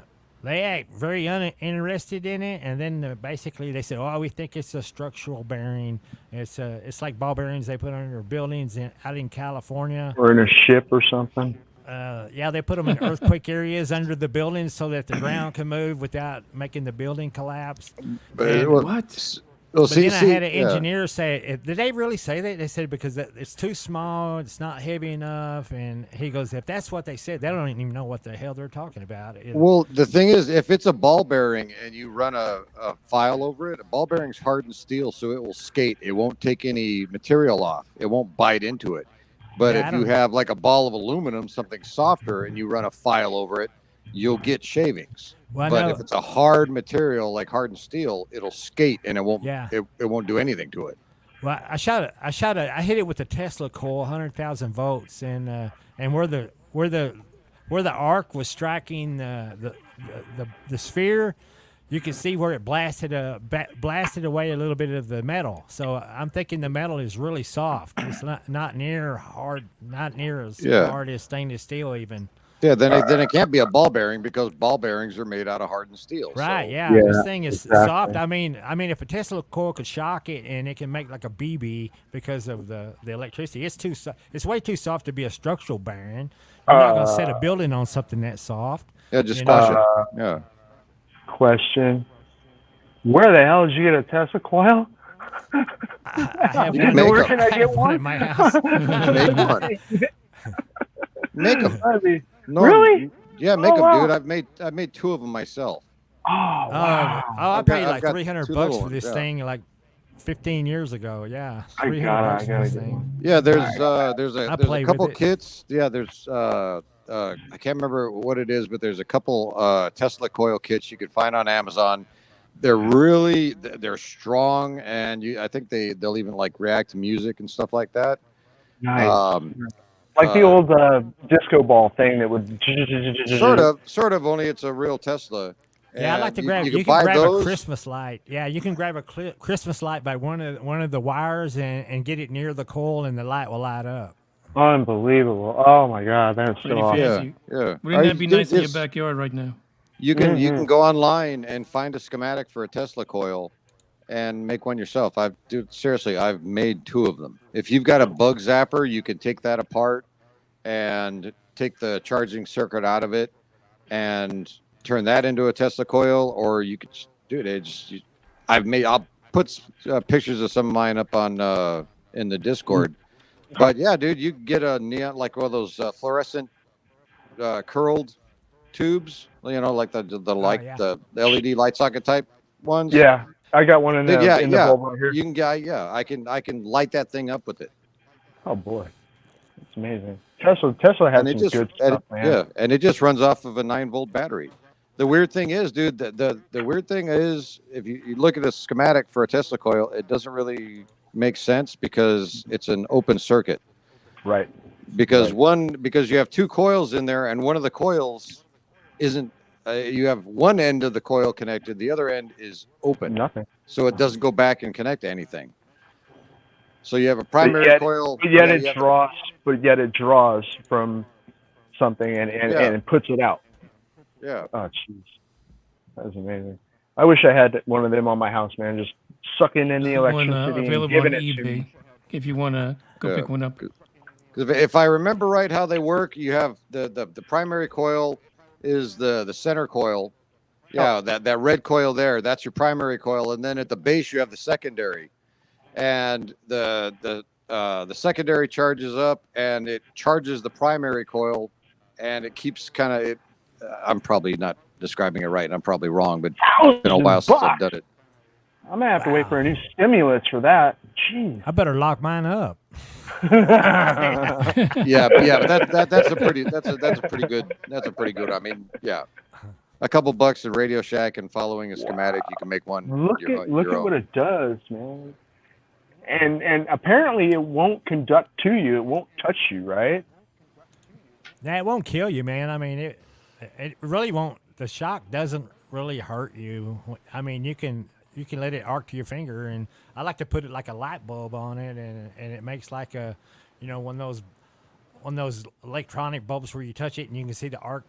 they act very uninterested in it. And then basically they said, oh, we think it's a structural bearing. It's like ball bearings they put under buildings out in California. Or in a ship or something. Yeah, they put them in earthquake areas under the buildings so that the ground can move without making the building collapse. What? Well, But then I had an engineer say, did they really say that? They said because it's too small, it's not heavy enough. And he goes, if that's what they said, they don't even know what the hell they're talking about. Well, the thing is, if it's a ball bearing and you run a file over it, a ball bearing's hardened steel, so it will skate. It won't take any material off. It won't bite into it. But Yeah, if you have like a ball of aluminum, something softer, and you run a file over it, you'll get shavings. Well, But no. if it's a hard material like hardened steel, it'll skate and it won't. Yeah. It won't do anything to it. Well, I hit it with a Tesla coil, 100,000 volts, and where the arc was striking the sphere, you can see where it blasted away a little bit of the metal. So I'm thinking the metal is really soft. It's not near hard, not near as hard as stainless steel even. Yeah, then it can't be a ball bearing because ball bearings are made out of hardened steel. Right? So. Yeah, this thing is soft. I mean, if a Tesla coil could shock it and it can make like a BB because of the electricity, it's way too soft to be a structural bearing. You're not gonna set a building on something that soft. Yeah, just squash it. Yeah. Question: where the hell did you get a Tesla coil? I have You can one. make Where them. can I get one? at my house. Make one. Make them. No, Really? Yeah, make Oh, them, wow. dude. I've made 2 of them myself. Oh, wow. I I've got- paid I've like got $300 two bucks little for this ones, yeah. thing like 15 years ago. Yeah, I $300 gotta for this get thing. one. Yeah, there's a play couple with it. kits. Yeah, there's I can't remember what it is, but there's a couple Tesla coil kits you could find on Amazon. They're strong, and I think they'll even like react to music and stuff like that. Nice. Like the old disco ball thing that would. Sort of. Only it's a real Tesla. Yeah, I'd like to grab. You You can can buy grab those. a Christmas light. Yeah, you can grab a Christmas light by one of the wires and get it near the coil, and the light will light up. Unbelievable! Oh my God, that's so Pretty awesome. fancy. Yeah. Wouldn't that be nice in your It's- backyard right now? You can go online and find a schematic for a Tesla coil and make one yourself. Seriously, I've made 2 of them. If you've got a bug zapper, you can take that apart and take the charging circuit out of it and turn that into a Tesla coil, or you could do it. I'll put pictures of some of mine up on in the Discord. But yeah, dude, you can get a neon, like one of those fluorescent curled tubes, like the LED light socket type ones. Yeah, I got one in Dude, the bulb right here. You can I can light that thing up with it. Oh boy, it's amazing. Tesla has some good stuff, man. Yeah, and it just runs off of a 9-volt battery. The weird thing is, dude, the weird thing is, if you look at a schematic for a Tesla coil, it doesn't really make sense because it's an open circuit. Right. Because you have 2 coils in there, and one of the coils isn't. You have one end of the coil connected, the other end is open. Nothing. So it doesn't go back and connect to anything. So you have a primary coil. But yet it draws from something and it puts it out. Yeah. Oh jeez, that was amazing. I wish I had one of them on my house, man. Just sucking in the electricity and available giving on it to eBay me. if you want to go pick one up. Because if I remember right how they work, you have the primary coil is the center coil. Yeah, that red coil there, that's your primary coil, and then at the base you have the secondary. And the secondary charges up and it charges the primary coil, and it keeps I'm probably not describing it right, and I'm probably wrong, but it's been a while since I've done it. I'm gonna have to wait for a new stimulus for that. Jeez. I better lock mine up. Yeah, but that's a pretty good. I mean, yeah, a couple bucks at Radio Shack and following a schematic, you can make one. Look at what it does, man. And apparently it won't conduct to you. It won't touch you, right? That won't kill you, man. I mean, it really won't. The shock doesn't really hurt you. I mean, you can let it arc to your finger, and I like to put it like a light bulb on it, and it makes like a, one of those electronic bulbs where you touch it and you can see the arc,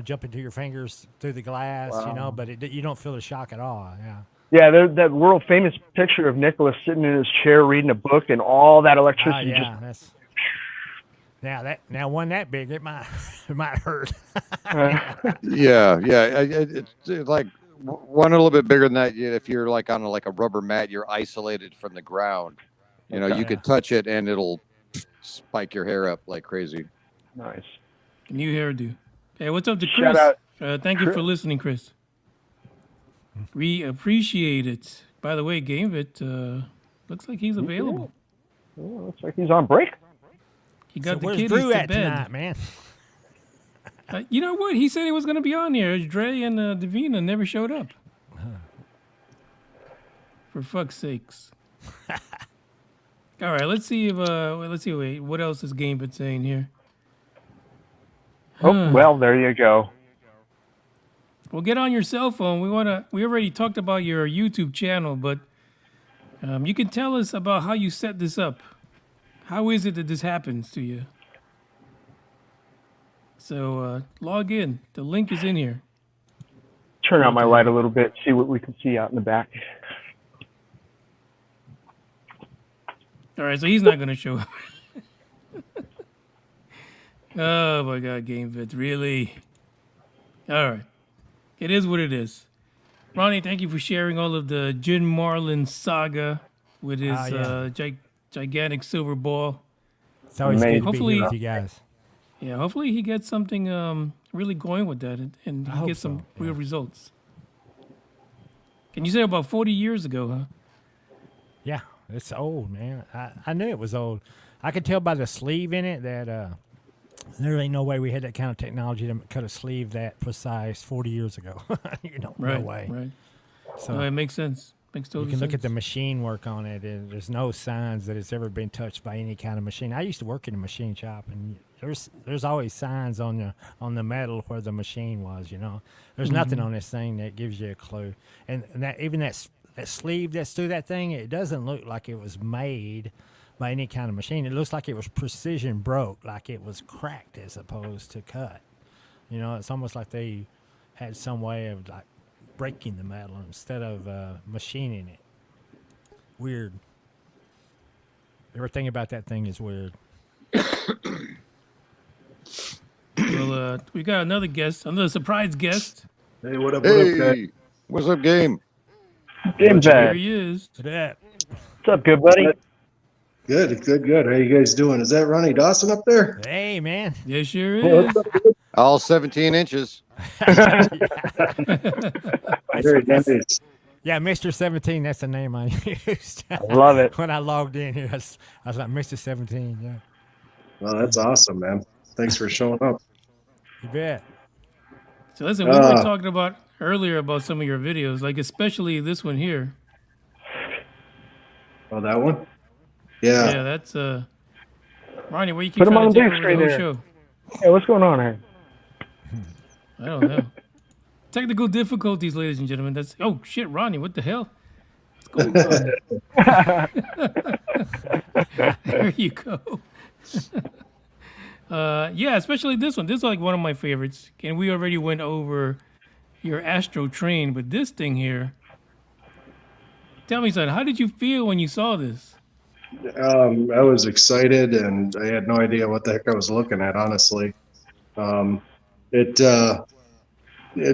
jump into your fingers through the glass, Wow. But you don't feel the shock at all. Yeah. Yeah, that world famous picture of Nicholas sitting in his chair reading a book, and all that electricity just. Now one that big, it might hurt. Yeah. It's like One a little bit bigger than that. If you're like on a rubber mat, you're isolated from the ground. You know, you could touch it and it'll spike your hair up like crazy. Nice. New hairdo. Hey, what's up to Chris? Shout out. Thank you for listening, Chris. We appreciate it. By the way, GameVit looks like he's available. Yeah, looks like he's on break. He got So the where's kiddies Drew to at bed. tonight, man? You know what? He said he was going to be on here. Dre and Davina never showed up. For fuck's sakes. All right, let's see if wait, what else is GameVit saying here? Oh, well, there you go. Well, get on your cell phone. We already talked about your YouTube channel, but you can tell us about how you set this up. How is it that this happens to you? So log in. The link is in here. Turn out my light a little bit, see what we can see out in the back. All right, so he's not going to show up. Oh, my God, GameVit, really? All right. It is what it is. Ronnie, thank you for sharing all of the Jim Marlin saga with his gigantic silver ball. It's always good to Hopefully- be here with you guys. Yeah, hopefully he gets something really going with that and he hope gets some so, real results. Can you say about 40 years ago, huh? Yeah, it's old, man. I knew it was old. I could tell by the sleeve in it that there ain't no way we had that kind of technology to cut a sleeve that precise 40 years ago. No way. Right. So No, it makes sense. Makes total you can sense. look at the machine work on it, and there's no signs that it's ever been touched by any kind of machine. I used to work in a machine shop, and there's always signs on the metal where the machine was. There's nothing on this thing that gives you a clue. And that even that sleeve that's through that thing, it doesn't look like it was made by any kind of machine. It looks like it was precision broke, like it was cracked as opposed to cut. It's almost like they had some way of like breaking the metal instead of machining it. Weird. Everything about that thing is weird. Well, we got another surprise guest. Hey, what up, guys? Hey, what's up, game? Game There bag. he is. Yeah. What's up, good buddy? Good. How you guys doing? Is that Ronnie Dawson up there? Hey, man. Yes, sure Hey, is. what's up? All 17 inches. Very nice. Yeah, Mr. 17, that's the name I used. I love it. When I logged in here, I was like, Mr. 17, yeah. Well, that's awesome, man. Thanks for showing up. You bet. So listen, we were talking about earlier about some of your videos, like especially this one here. Oh, that one? Yeah. Yeah, that's Ronnie, where you keep Put him trying on to the take big over the whole screen show? Hey, what's going on here? I don't know. Technical difficulties, ladies and gentlemen. That's shit, Ronnie, what the hell? What's going on? There you go. Yeah, especially this one. This is like one of my favorites. And we already went over your Astro Train, but this thing here. Tell me, son, how did you feel when you saw this? I was excited, and I had no idea what the heck I was looking at, honestly. It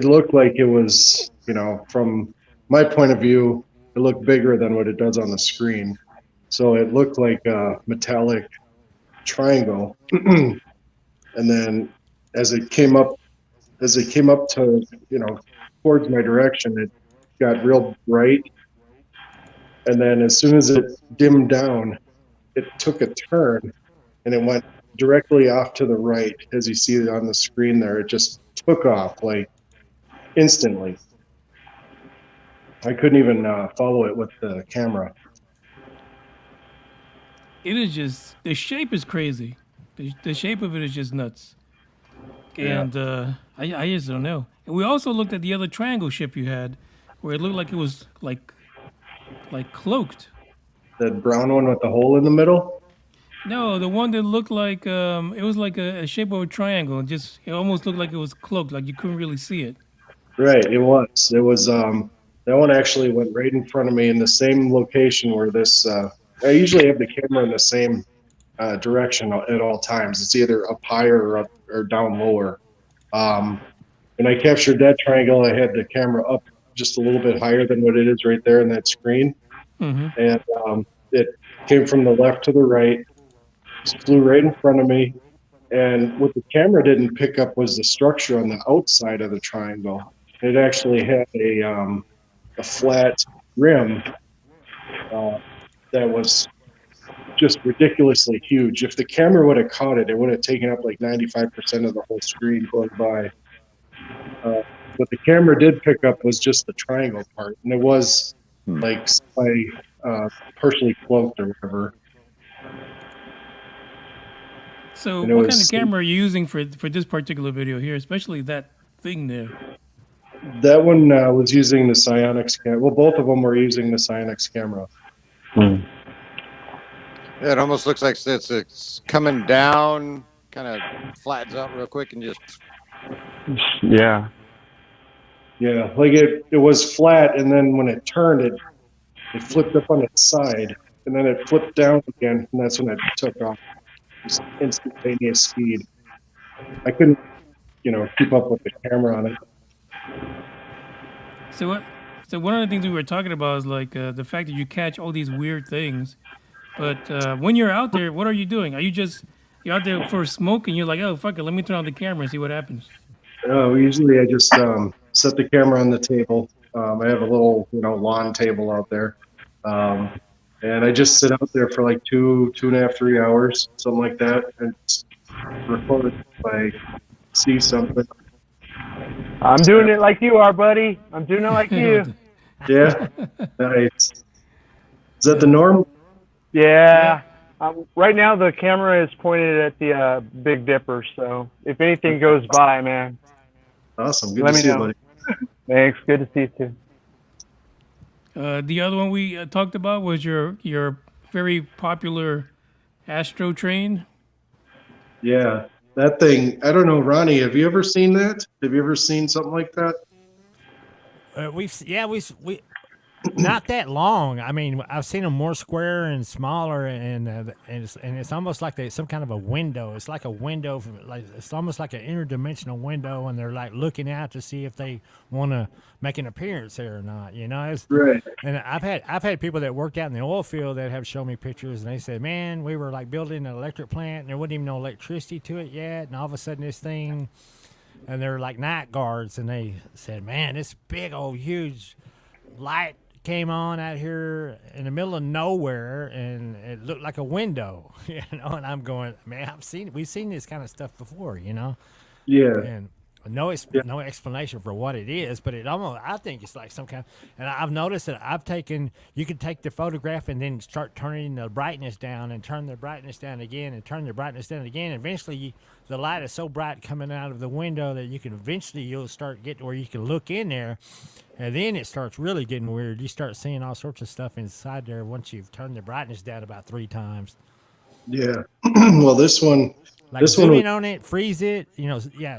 looked like it was, from my point of view, it looked bigger than what it does on the screen. So it looked like a metallic triangle. And then as it came up to, towards my direction, it got real bright. And then as soon as it dimmed down, it took a turn and it went directly off to the right. As you see it on the screen there, it just took off like instantly. I couldn't even follow it with the camera. It is just, the shape is crazy. The shape of it is just nuts. And I just don't know. And we also looked at the other triangle ship you had, where it looked like it was like cloaked. The brown one with the hole in the middle? No, the one that looked like it was like a shape of a triangle. It almost looked like it was cloaked, like you couldn't really see it. Right, it was. It was that one actually went right in front of me in the same location where this I usually have the camera in the same direction at all times. It's either up higher or down lower. When I captured that triangle, I had the camera up just a little bit higher than what it is right there in that screen. Mm-hmm. And it came from the left to the right, just flew right in front of me. And what the camera didn't pick up was the structure on the outside of the triangle. It actually had a flat rim that was just ridiculously huge. If the camera would have caught it, it would have taken up like 95% of the whole screen going by. What the camera did pick up was just the triangle part, and it was like partially cloaked or whatever. So And it what kind of was- camera are you using for this particular video here, especially that thing there? That one was using the Psionics camera. Well, both of them were using the Psionics camera. Yeah, it almost looks like it's coming down, kind of flattens out real quick and just. Yeah. Yeah, like it was flat, and then when it turned, it flipped up on its side, and then it flipped down again, and that's when it took off. Just instantaneous speed. I couldn't, keep up with the camera on it. So one of the things we were talking about is like the fact that you catch all these weird things, but when you're out there, what are you doing? Are you you're out there for a smoke and you're like, oh fuck it, let me turn on the camera and see what happens? Usually I just set the camera on the table. I have a little, lawn table out there. And I just sit out there for like 2.5, 3 hours, something like that, and just record if I see something. I'm doing it like you are, buddy. I'm doing it like you. Yeah, nice. Is that the norm? Yeah. Right now, the camera is pointed at the Big Dipper, so if anything goes by, man. Awesome. Good Let to me see you, know. buddy. Thanks. Good to see you, too. The other one we talked about was your very popular Astro train. Yeah, that thing. I don't know, Ronnie. Have you ever seen that? Have you ever seen something like that? We not that long. I mean, I've seen them more square and smaller, and it's almost like some kind of a window. It's like a window, it's almost like an interdimensional window, and they're like looking out to see if they want to make an appearance there or not. It's, Right. and I've had people that worked out in the oil field that have shown me pictures, and they said, "Man, we were like building an electric plant, and there wasn't even no electricity to it yet, and all of a sudden this thing." And they're like night guards, and they said, "Man, this big old huge light came on out here in the middle of nowhere, and it looked like a window." And I'm going, "Man, we've seen this kind of stuff before, Yeah. And no explanation for what it is, but it almost, I think it's like some kind. And I've noticed that you can take the photograph and then start turning the brightness down and turn the brightness down again and turn the brightness down again. Eventually, the light is so bright coming out of the window that you'll start getting where you can look in there, and then it starts really getting weird. You start seeing all sorts of stuff inside there once you've turned the brightness down about 3 times. Yeah. Well, this one. Like zoom in on it, freeze it,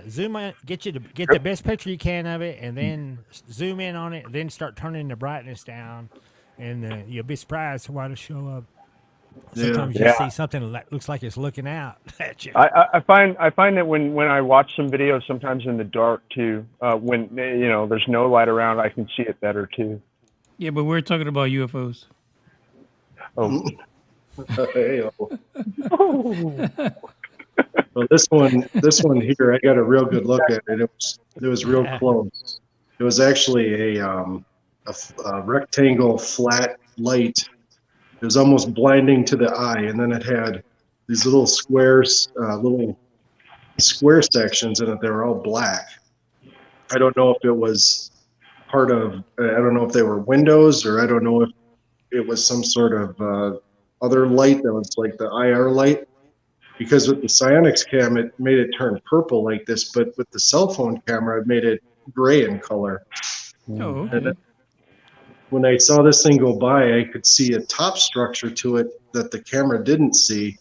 zoom in, get the best picture you can of it, and then zoom in on it, then start turning the brightness down, and you'll be surprised why it'll show up. Sometimes you see something that looks like it's looking out at you. I find that when I watch some videos, sometimes in the dark too, when there's no light around, I can see it better too. Yeah, but we're talking about UFOs. Oh. Well, this one here, I got a real good look at it. It was real close. It was actually a rectangle flat light. It was almost blinding to the eye, and then it had these little squares, little square sections in it. They were all black. I don't know if it was part of. I don't know if they were windows, or I don't know if it was some sort of other light that was like the IR light. Because with the Psionics cam, it made it turn purple like this, but with the cell phone camera, it made it gray in color. Oh, okay. And when I saw this thing go by, I could see a top structure to it that the camera didn't see,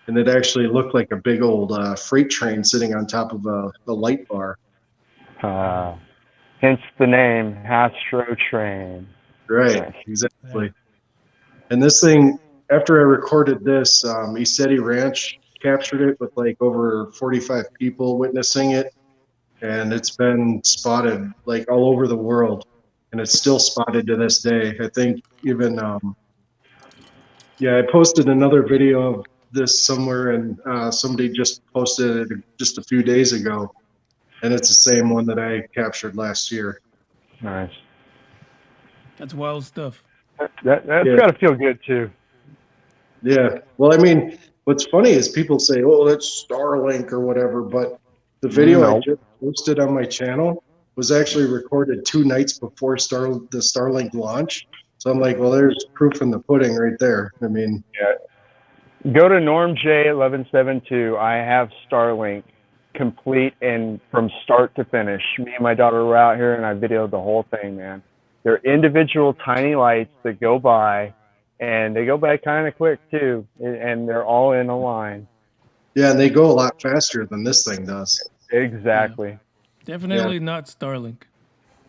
and it actually looked like a big old freight train sitting on top of the light bar. Hence the name Astro Train. Right, exactly. And this thing, after I recorded this, Isetti Ranch captured it with like over 45 people witnessing it, and it's been spotted like all over the world. and it's still spotted to this day. I think even I posted another video of this somewhere, and somebody just posted it just a few days ago, and it's the same one that I captured last year. Nice. That's wild stuff. That's got to feel good too. Yeah. Well, I mean, what's funny is people say, "Oh, that's Starlink or whatever," but the video I just posted on my channel was actually recorded 2 nights before the Starlink launch. So I'm like, well, there's proof in the pudding right there. I mean, Go to NormJ1172. I have Starlink complete and from start to finish. Me and my daughter were out here and I videoed the whole thing, man. They're individual tiny lights that go by, and they go by kind of quick too, and they're all in a line. yeah, and they go a lot faster than this thing does. Exactly. Yeah. Definitely not Starlink.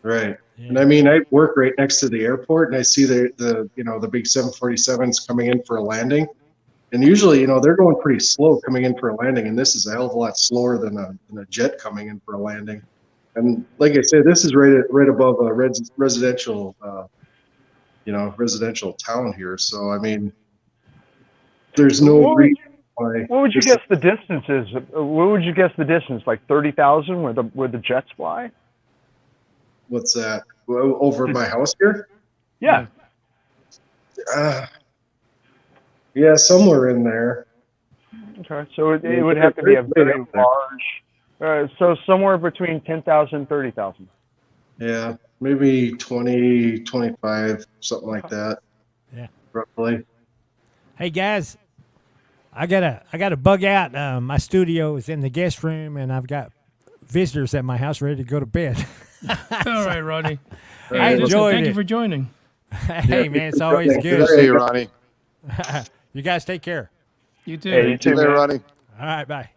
Right. Yeah. And I mean, I work right next to the airport, and I see the big 747s coming in for a landing. And usually, they're going pretty slow coming in for a landing, and this is a hell of a lot slower than a jet coming in for a landing. And like I said, this is right above a residential town here. So I mean, there's no reason why. What would you guess the distance is? What would you guess the distance? Like 30,000 where the jets fly? What's that? Over my house here? Yeah. Yeah, somewhere in there. Okay. So it would have to be a very large. So somewhere between 10,000 and 30,000. Yeah, maybe 20, 25, something like that. Yeah. Roughly. Hey guys, I gotta bug out. My studio is in the guest room, and I've got visitors at my house ready to go to bed. All right, Ronnie. I Listen, enjoyed thank it. you for joining. Hey man, it's always Good to good. see you, Ronnie. You guys take care. You too. Hey, you See you too, later, man. Ronnie. All right, bye.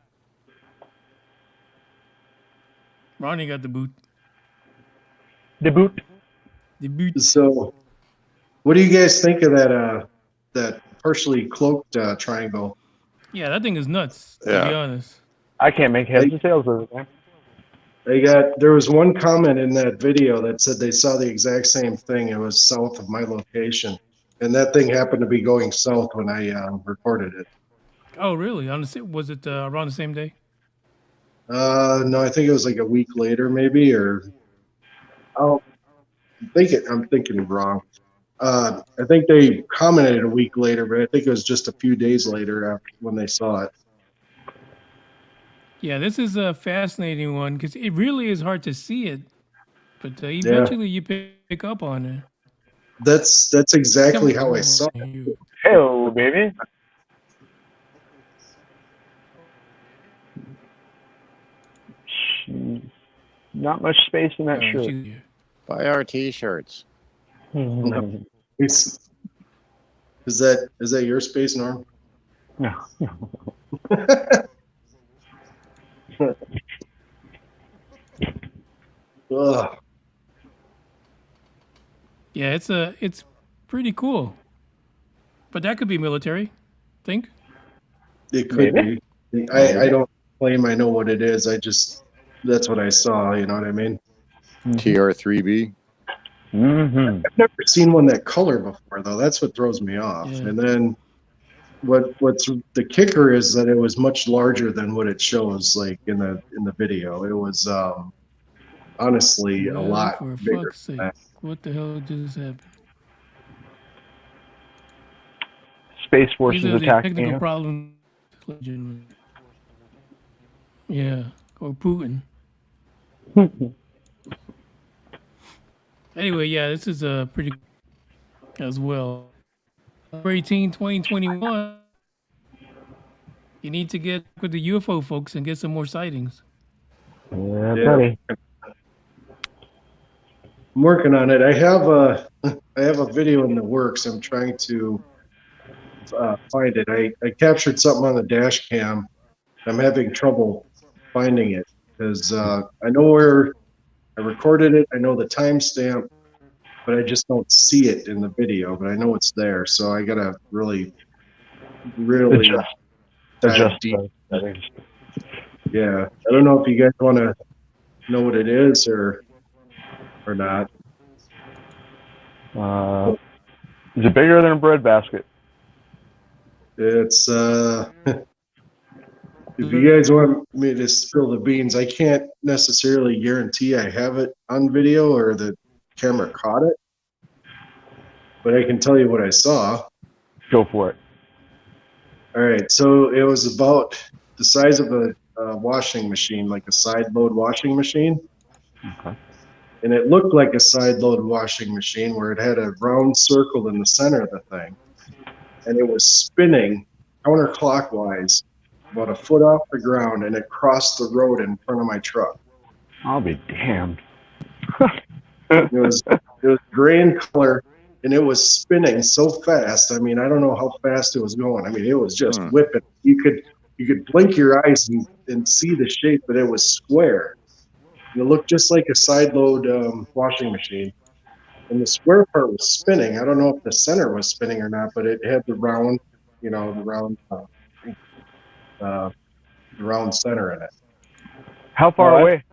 Ronnie got the boot. The boot. The boot. So, what do you guys think of that partially cloaked triangle? Yeah, that thing is nuts, to Yeah. be honest. I can't make heads or tails of it, man. There was one comment in that video that said they saw the exact same thing. It was south of my location, and that thing happened to be going south when I recorded it. Oh, really? Was it around the same day? No, I think it was like a week later, maybe, or I'm thinking wrong. I think they commented a week later, but I think it was just a few days later after when they saw it. Yeah, this is a fascinating one because it really is hard to see it, but eventually you pick up on it. That's exactly how I saw it. Hello, baby. Not much space in that shirt. Buy our T-shirts. Is that your space, Norm? No. Ugh. Yeah, it's pretty cool, but that could be military. Think? It could be. I don't claim I know what it is. That's what I saw. You know what I mean? TR3B. Mm-hmm. I've never seen one that color before, though. That's what throws me off. Yeah. And then what's the kicker is that it was much larger than what it shows, like in the video. It was honestly a lot For bigger. fuck's sake, what the hell just happened? Space forces These are the attacking technical you. problems. Yeah, or Putin. Anyway, yeah, this is pretty as well. November 18, 2021. You need to get with the UFO folks and get some more sightings. Yeah, Yeah. buddy. I'm working on it. I have a video in the works. I'm trying to find it. I captured something on the dash cam. I'm having trouble finding it because I know where I recorded it. I know the timestamp, but I just don't see it in the video. But I know it's there, so I gotta really dive deep. Yeah, I don't know if you guys want to know what it is or not. Is it bigger than a breadbasket? It's if you guys want me to spill the beans, I can't necessarily guarantee I have it on video or the camera caught it, but I can tell you what I saw. Go for it. All right, so it was about the size of a washing machine, like a side load washing machine. Okay. And it looked like a side load washing machine where it had a round circle in the center of the thing. And it was spinning counterclockwise about a foot off the ground, and it crossed the road in front of my truck. I'll be damned. It was gray in color, and it was spinning so fast. I mean, I don't know how fast it was going. I mean, it was just whipping. You could blink your eyes and see the shape, but it was square. And it looked just like a side load washing machine. And the square part was spinning. I don't know if the center was spinning or not, but it had the round, the round center in it. How far away?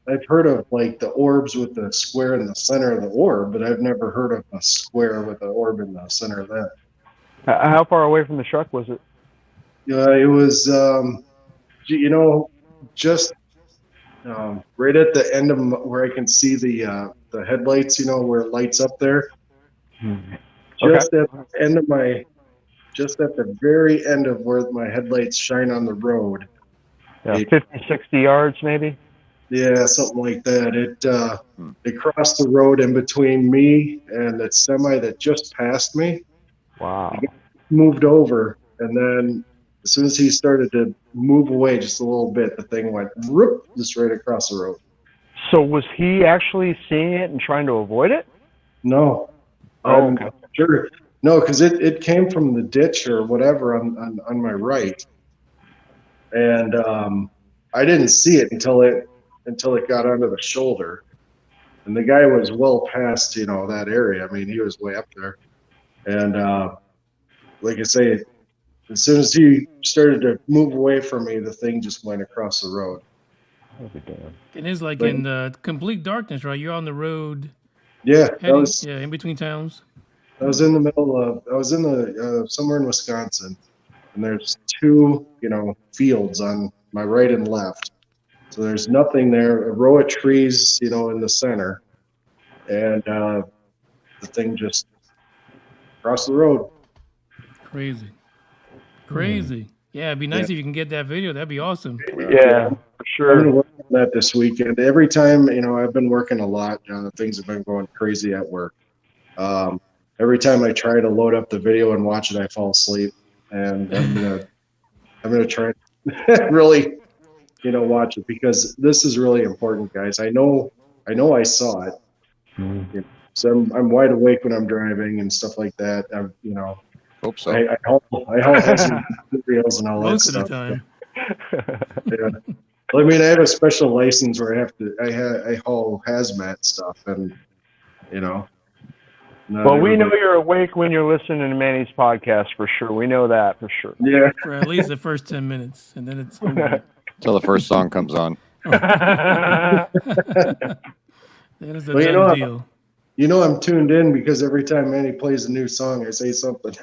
I've heard of like the orbs with the square in the center of the orb, but I've never heard of a square with an orb in the center of that. How far away from the truck was it? It was, just right at the end of where I can see the headlights, where it lights up there. Just at the end of just at the very end of where my headlights shine on the road. Yeah, 50, 60 yards maybe? Yeah, something like that. It crossed the road in between me and that semi that just passed me. Wow. He moved over, and then as soon as he started to move away just a little bit, the thing went whoop, just right across the road. So was he actually seeing it and trying to avoid it? No. Oh, okay. Sure. No, because it came from the ditch or whatever on my right, and I didn't see it until it got onto the shoulder, and the guy was well past that area. I mean, he was way up there, and like I say, as soon as he started to move away from me, the thing just went across the road. And it's like in complete darkness, right? You're on the road. Yeah, in between towns. I was in the middle of. I was in the somewhere in Wisconsin, and there's two fields on my right and left. So there's nothing there. A row of trees, in the center, and the thing just crossed the road. Crazy. Yeah, it'd be nice if you can get that video. That'd be awesome. Yeah, for sure. I'm gonna work on that this weekend. Every time, I've been working a lot. Things have been going crazy at work. Every time I try to load up the video and watch it, I fall asleep. And I'm gonna try to really, watch it, because this is really important, guys. I know I saw it. So I'm wide awake when I'm driving and stuff like that. Hope so. I have some videos and all that Most stuff. of the time. Yeah. Well, I mean, I have a special license where I haul hazmat stuff, and Well, we know you're awake when you're listening to Manny's podcast for sure. We know that for sure. Yeah. For at least the first 10 minutes, and then it's over. Until the first song comes on. That is a done deal. I'm tuned in because every time Manny plays a new song, I say something.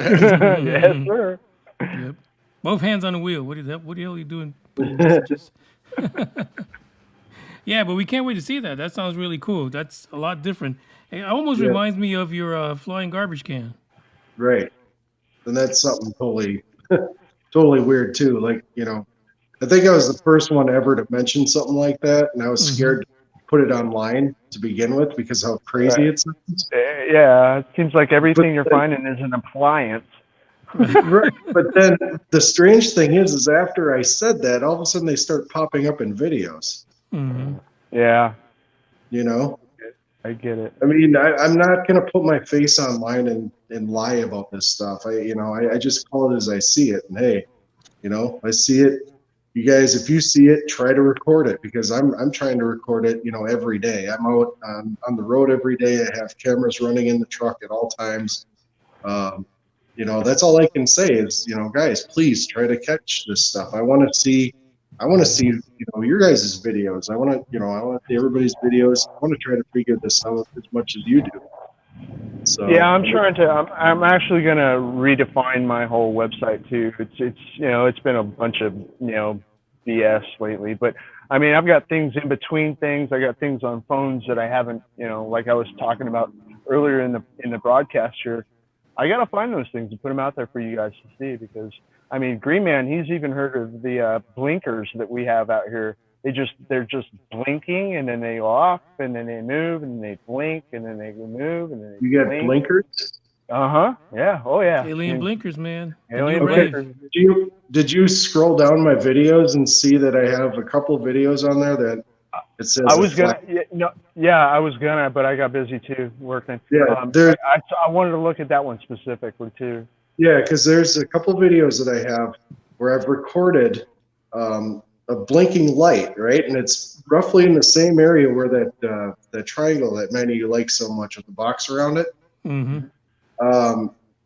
Yes, sir. Yep. Both hands on the wheel. What the hell are you doing? Putting messages? Yeah, but we can't wait to see that. That sounds really cool. That's a lot different. It almost reminds me of your flying garbage can. Right. And that's something totally weird too. Like, I think I was the first one ever to mention something like that, and I was scared to put it online to begin with because how crazy it sounds. Yeah, it seems like everything you're finding is an appliance. Right. But then the strange thing is after I said that, all of a sudden they start popping up in videos. Mm-hmm. Yeah. I get it. I mean, I'm not going to put my face online and lie about this stuff. I just call it as I see it. And hey, I see it. You guys, if you see it, try to record it, because I'm trying to record it, every day. I'm out on the road every day. I have cameras running in the truck at all times. That's all I can say is, guys, please try to catch this stuff. I want to see, your guys' videos. I want to see everybody's videos. I want to try to figure this out as much as you do. So Yeah, I'm trying to. I'm actually gonna redefine my whole website too. It's it's been a bunch of BS lately, but I mean I've got things in between things. I got things on phones that I haven't like I was talking about earlier in the broadcast here. I gotta find those things and put them out there for you guys to see because I mean Green Man, he's even heard of the blinkers that we have out here. They're just blinking and then they go off and then they move and then they blink and then they move and then they you get blink. blinkers. Uh-huh. Yeah. Oh yeah. Alien blinkers, man. The Alien new wave. blinkers. Did you scroll down my videos and see that I have a couple videos on there that it says I was gonna, I was gonna, but I got busy too working. Yeah, I wanted to look at that one specifically too. Yeah, because there's a couple videos that I have where I've recorded a blinking light, right? And it's roughly in the same area where that triangle that many of you like so much with the box around it. Mm-hmm.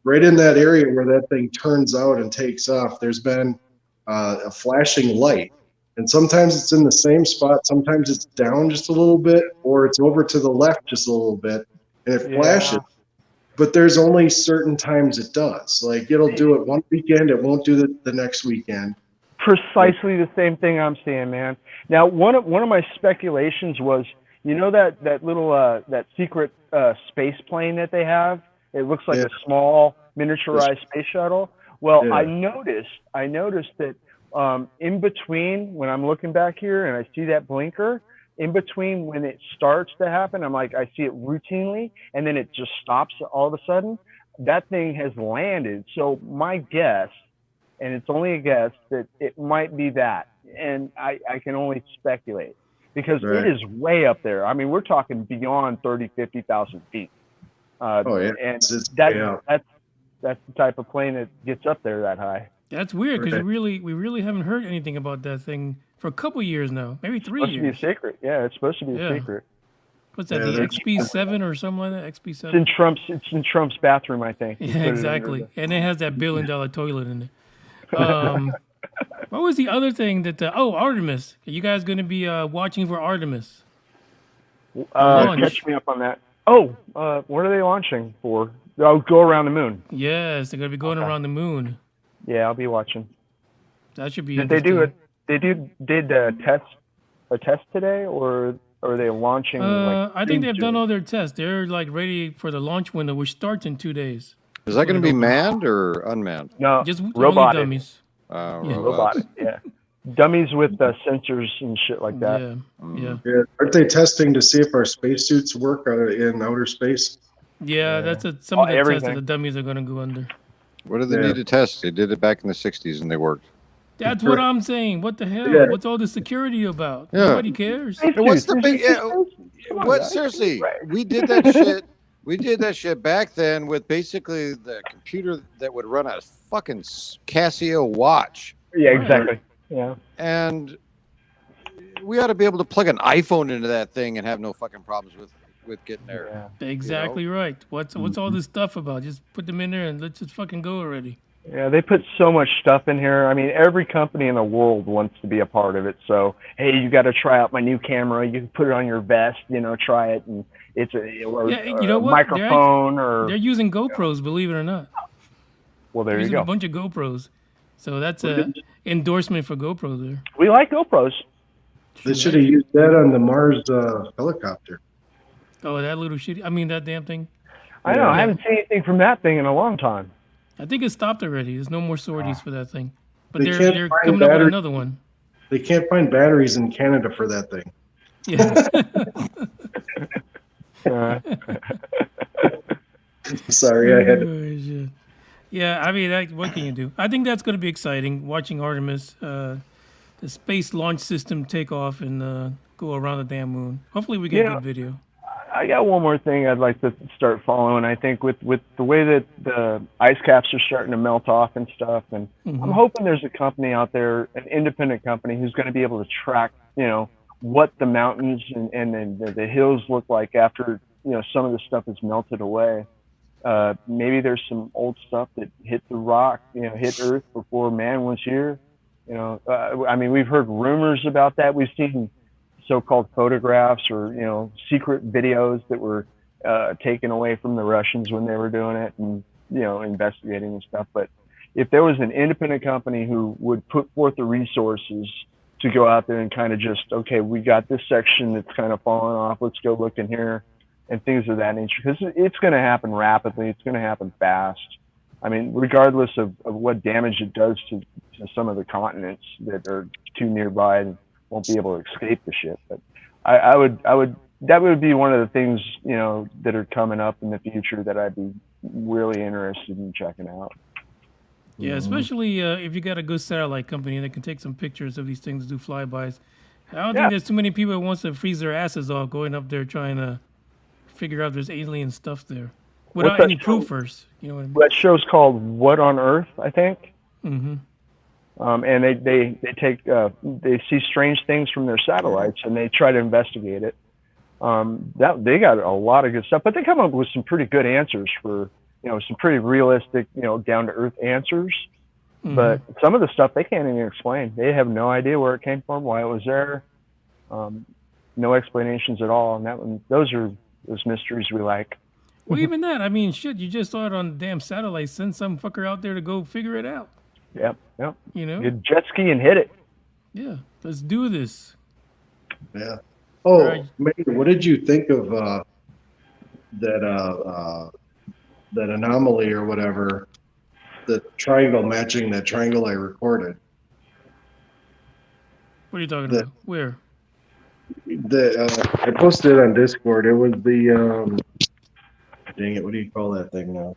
Right in that area where that thing turns out and takes off, there's been a flashing light. And sometimes it's in the same spot, sometimes it's down just a little bit, or it's over to the left just a little bit, and it flashes. But there's only certain times it does. Like it'll do it one weekend, it won't do it the next weekend. Precisely the same thing I'm seeing, man. Now, one of my speculations was, that little that secret space plane that they have. It looks like a small miniaturized space shuttle. Well, I noticed that in between when I'm looking back here and I see that blinker, in between when it starts to happen, I'm like, I see it routinely, and then it just stops all of a sudden. That thing has landed. So my guess, and it's only a guess, that it might be that. And I can only speculate because it is way up there. I mean, we're talking beyond 30, 50,000 feet. And that's the type of plane that gets up there that high. That's weird because we really haven't heard anything about that thing for a couple years now, maybe 3 years. It's supposed to be a secret. Yeah, it's supposed to be a secret. What's that? The XP7 or something like that? XP7. It's in Trump's bathroom, I think. Yeah, exactly. And it has that $1 billion toilet in it. What was the other thing that? Artemis. Are you guys going to be watching for Artemis? Catch me up on that. What are they launching for? Oh, go around the moon. Yes, they're going to be going around the moon. Yeah, I'll be watching. That should be. Did they do it? They did a test today, or are they launching? I think they've done all their tests. They're like ready for the launch window, which starts in 2 days. Is that going to be manned or unmanned? No, just robotic. Dummies. Robotic. Yeah, dummies with sensors and shit like that. Yeah. Aren't they testing to see if our spacesuits work in outer space? Yeah, that's some of the tests that the dummies are going to go under. What do they need to test? They did it back in the 60s and they worked. That's what I'm saying. What the hell? Yeah. What's all the security about? Yeah. Nobody cares. And what's the big? Seriously, we did that shit. We did that shit back then with basically the computer that would run a fucking Casio watch. Yeah, exactly. Yeah. And we ought to be able to plug an iPhone into that thing and have no fucking problems with getting there. Yeah. Exactly right. What's all this stuff about? Just put them in there and let's just fucking go already. Yeah, they put so much stuff in here. I mean, every company in the world wants to be a part of it. So, hey, you got to try out my new camera. You can put it on your vest, try it, and it's a microphone they're using GoPros, believe it or not. Well, there you go. A bunch of GoPros. So that's an endorsement for GoPro there. We like GoPros. They should have used that on the Mars helicopter. Oh, that little shitty. I mean, that damn thing. I know. I haven't seen anything from that thing in a long time. I think it stopped already. There's no more sorties for that thing. But they're coming up with another one. They can't find batteries in Canada for that thing. Yeah. Sorry, I had to. Yeah, I mean, what can you do? I think that's going to be exciting, watching Artemis, the space launch system take off and go around the damn moon. Hopefully we get a good video. I got one more thing I'd like to start following. I think with the way that the ice caps are starting to melt off and stuff, and I'm hoping there's a company out there, an independent company, who's going to be able to track, what the mountains and the hills look like after, some of the stuff is melted away. Maybe there's some old stuff that hit the rock, hit Earth before man was here. I mean, we've heard rumors about that. We've seen so-called photographs or secret videos that were taken away from the Russians when they were doing it, and investigating and stuff. But if there was an independent company who would put forth the resources to go out there and kind of just, okay, we got this section that's kind of falling off, let's go look in here, and things of that nature, because it's going to happen rapidly, it's going to happen fast. I mean, regardless of what damage it does to some of the continents that are too nearby and won't be able to escape the shit. But I would that would be one of the things that are coming up in the future that I'd be really interested in checking out. Yeah, especially if you got a good satellite company that can take some pictures of these things, do flybys. I don't think there's too many people that wants to freeze their asses off going up there trying to figure out there's alien stuff there without any proof first. You know what I mean? That show's called What on Earth, I think. Mm-hmm. And they see strange things from their satellites and they try to investigate it. They got a lot of good stuff, but they come up with some pretty good answers for some pretty realistic, down to earth answers. Mm-hmm. But some of the stuff they can't even explain. They have no idea where it came from, why it was there. No explanations at all. And those mysteries we like. Well, even that, I mean, shit, you just saw it on the damn satellite. Send some fucker out there to go figure it out. Yep. Get jet ski and hit it. Yeah, let's do this. Yeah. Oh, Mayor, what did you think of that anomaly or whatever? The triangle matching that triangle I recorded. What are you talking about? Where? I posted it on Discord. It was the dang it, what do you call that thing now?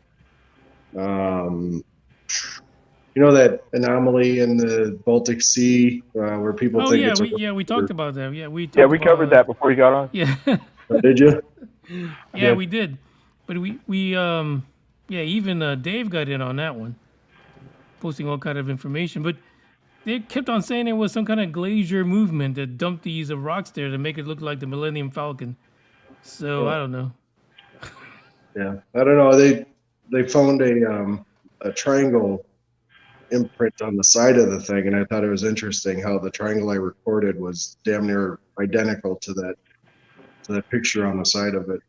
That anomaly in the Baltic Sea where people think it's we talked about that. Yeah, we covered that before you got on. Yeah. Did you? Yeah, we did. But we even Dave got in on that one, posting all kind of information. But they kept on saying it was some kind of glacier movement that dumped these rocks there to make it look like the Millennium Falcon. So I don't know. Yeah, I don't know. They found a triangle imprint on the side of the thing, and I thought it was interesting how the triangle I recorded was damn near identical to that picture on the side of it.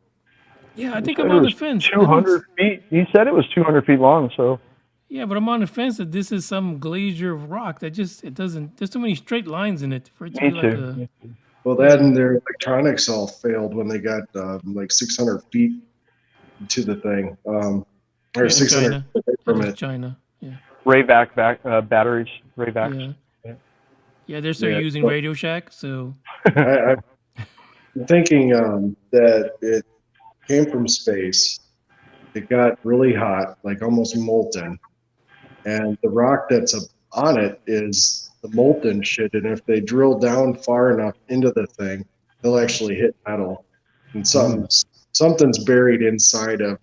Yeah, I think I'm on the fence. 200 feet. He said it was 200 feet long. So. Yeah, but I'm on the fence that this is some glacier rock that it doesn't. There's too many straight lines in it for it to be like a. Well, that and their electronics all failed when they got like 600 feet to the thing, or 600 feet from it. China, yeah. Rayback batteries. Raybacks. Yeah, they're still using Radio Shack, so. I'm thinking that it came from space. It got really hot, like almost molten, and the rock that's on it is the molten shit. And if they drill down far enough into the thing, they'll actually hit metal. And something's buried inside of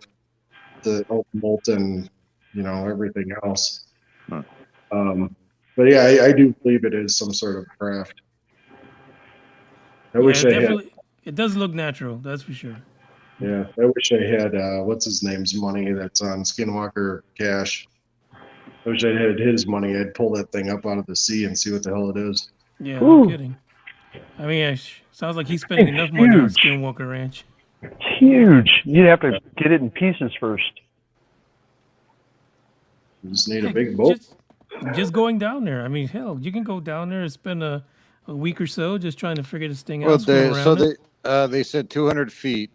the molten, everything else. But yeah, I do believe it is some sort of craft. I wish I had. It does look natural, that's for sure. Yeah, I wish I had what's his name's money that's on Skinwalker Cash. I wish I had his money. I'd pull that thing up out of the sea and see what the hell it is. Yeah, no kidding. I mean, sounds like he's spending enough money on Skinwalker Ranch. It's huge. You'd have to get it in pieces first. You just need a big boat. Just going down there. I mean, hell, you can go down there and spend a week or so just trying to figure this thing out. They said 200 feet.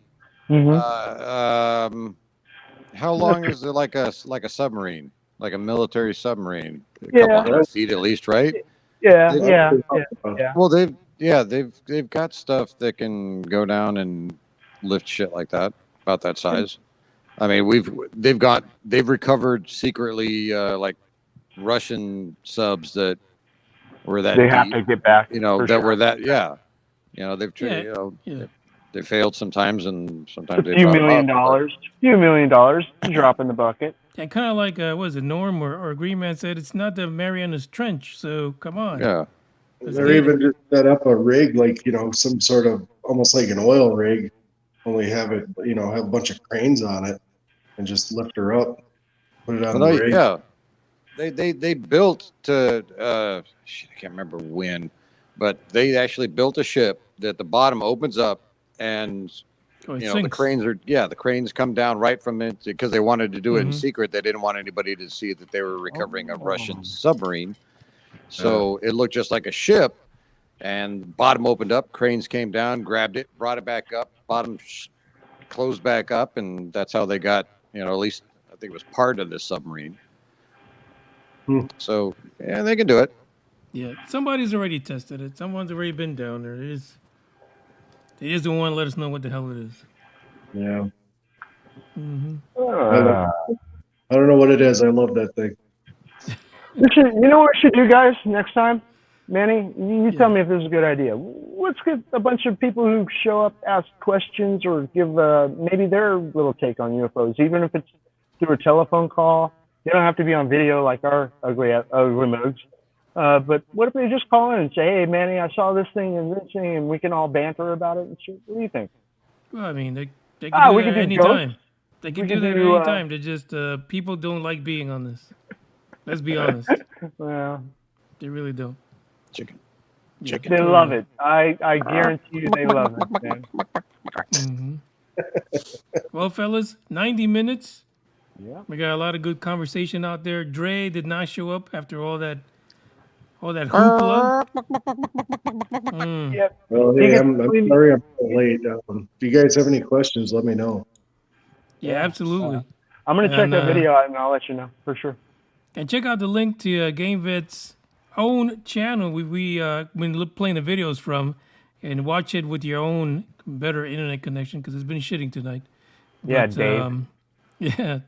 Mm-hmm. How long is it? Like a submarine, like a military submarine? A couple hundred feet at least, right? Yeah. Well, they've got stuff that can go down and lift shit like that, about that size. I mean, they've recovered secretly like Russian subs that were that they have to get back. Were that they've they failed sometimes, and sometimes a few $1 million, drop in the bucket. And kind of like was it Norm or Green Man said, it's not the Marianas Trench, so come on. Yeah. They're even just set up a rig like some sort of almost like an oil rig, only have it have a bunch of cranes on it and just lift her up, put it on the rig. Yeah. They built to I can't remember when, but they actually built a ship that the bottom opens up and Oh, it the sinks. the cranes come down right from it because they wanted to do it in secret. They didn't want anybody to see that they were recovering a Russian submarine. So it looked just like a ship, and bottom opened up, cranes came down, grabbed it, brought it back up, bottom closed back up, and that's how they got, at least I think it was part of the submarine. So, yeah, they can do it. Yeah, somebody's already tested it. Someone's already been down there. They just don't want to let us know what the hell it is. Yeah. Uh, I don't know what it is. I love that thing. you know what we should do, guys, next time? Manny, you tell me if this is a good idea. Let's get a bunch of people who show up, ask questions, or give maybe their little take on UFOs, even if it's through a telephone call. They don't have to be on video like our ugly mugs. But what if they just call in and say, "Hey, Manny, I saw this thing and this thing," and we can all banter about it and shit. What do you think? Well, I mean, they can do that anytime. They can do that anytime. They're just people don't like being on this. Let's be honest. Well, they really don't. Chicken. They love it. I guarantee you they love it, man. Well, fellas, 90 minutes. Yeah. We got a lot of good conversation out there. Dre did not show up after all that hoopla. Yep. Well, hey, I'm sorry I'm so late. If you guys have any questions, let me know. Yeah, absolutely. I'm going to check that video out and I'll let you know for sure. And check out the link to GameVet's own channel we've been playing the videos from, and watch it with your own better internet connection because it's been shitting tonight. Yeah, Dave. Yeah,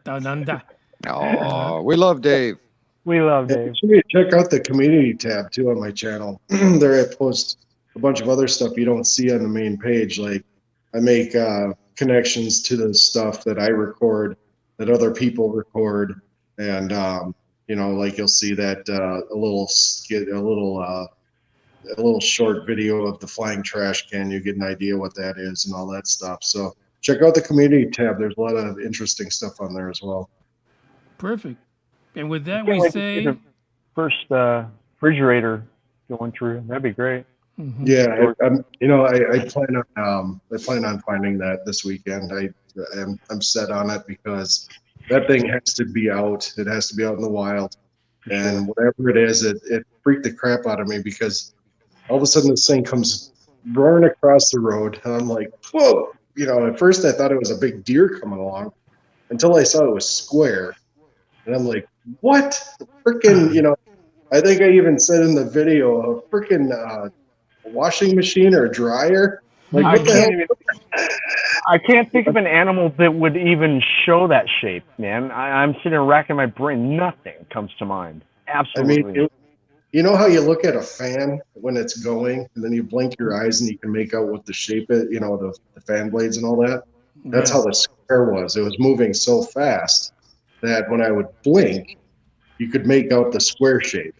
Oh, we love Dave. We love Dave. Check out the community tab too on my channel. There I post a bunch of other stuff you don't see on the main page. Like I make connections to the stuff that I record, that other people record, and like you'll see that a little skit, a little short video of the flying trash can. You get an idea what that is and all that stuff. So check out the community tab. There's a lot of interesting stuff on there as well. Perfect. And with that, we say the first refrigerator going through. That'd be great. Yeah, I plan on finding that this weekend. I'm set on it because that thing has to be out. It has to be out in the wild, and whatever it is, it freaked the crap out of me because all of a sudden this thing comes roaring across the road, and I'm like, whoa! At first I thought it was a big deer coming along, until I saw it was square, and I'm like, what? Freaking, I think I even said in the video, a freaking washing machine or dryer. Like, what the hell? I can't think of an animal that would even show that shape, man. I'm sitting there racking my brain. Nothing comes to mind. Absolutely. I mean, you know how you look at a fan when it's going, and then you blink your eyes and you can make out what the shape is, the fan blades and all that? That's how the square was. It was moving so fast that when I would blink, you could make out the square shape.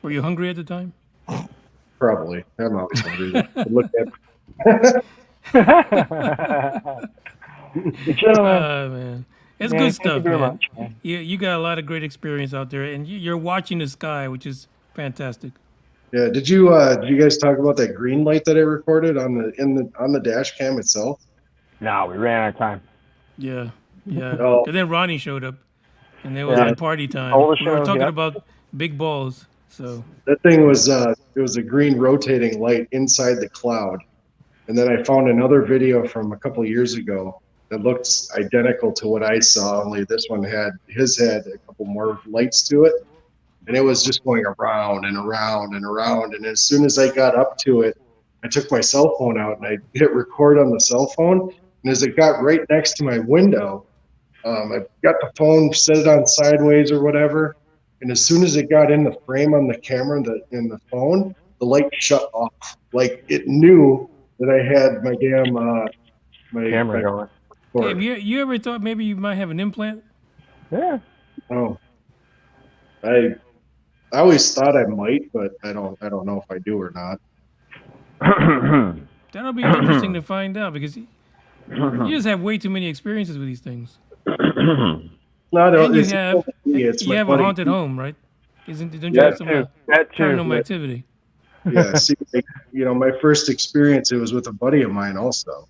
Were you hungry at the time? Probably. I'm always hungry. Look at man. It's good stuff, man. You got a lot of great experience out there, and you're watching the sky, which is fantastic. Yeah. Did you guys talk about that green light that I recorded on the dash cam itself? No, we ran out of time. Yeah. And then Ronnie showed up, and it was like party time. We were talking about big balls. So that thing was it was a green rotating light inside the cloud, and then I found another video from a couple of years ago that looked identical to what I saw, only this one had a couple more lights to it, and it was just going around and around and around. And as soon as I got up to it, I took my cell phone out and I hit record on the cell phone, and as it got right next to my window, I got the phone, set it on sideways or whatever. And as soon as it got in the frame on the camera, in the phone, the light shut off. Like it knew that I had my damn my camera going. Hey, have you ever thought maybe you might have an implant? Yeah. Oh, I always thought I might, but I don't know if I do or not. That'll be interesting to find out because you just have way too many experiences with these things. You have a haunted home, right? Don't you have some paranormal activity? Yeah, see, my first experience, it was with a buddy of mine also.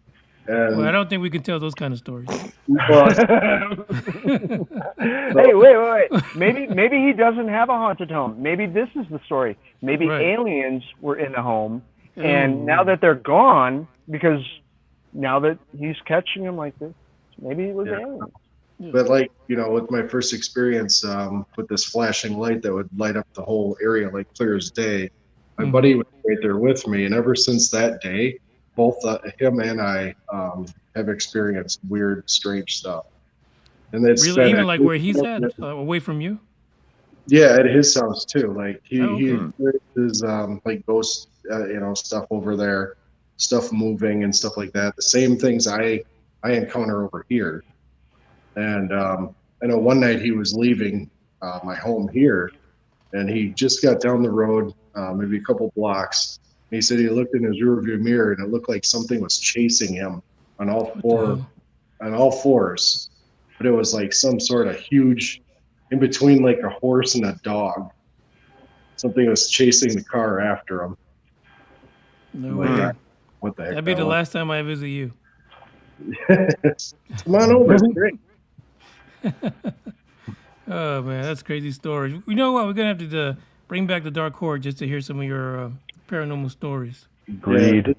And Well, I don't think we can tell those kind of stories. well, Hey, wait. Maybe he doesn't have a haunted home. Maybe this is the story. Maybe Right. aliens were in the home, Ooh. and now that they're gone, because now that he's catching them like this, maybe it was Yeah. aliens. but like, with my first experience with this flashing light that would light up the whole area like clear as day, my buddy was right there with me, and ever since that day, both him and I have experienced weird, strange stuff. And it's Really, been even like where he's at, away from you. yeah, at his house too. Like he Okay. is like ghost, stuff over there, stuff moving and stuff like that. The same things I encounter over here. And I know one night he was leaving my home here, and he just got down the road, maybe a couple blocks. He said he looked in his rearview mirror, and it looked like something was chasing him on all fours. But it was like some sort of huge, in between like a horse and a dog. Something was chasing the car after him. No Like, way. what the heck? That'd be that the was. last time I visit you. Come on over. It's great. Oh man, that's crazy stories. You know what? We're gonna have to bring back the Dark Horde just to hear some of your paranormal stories. Agreed. Yeah,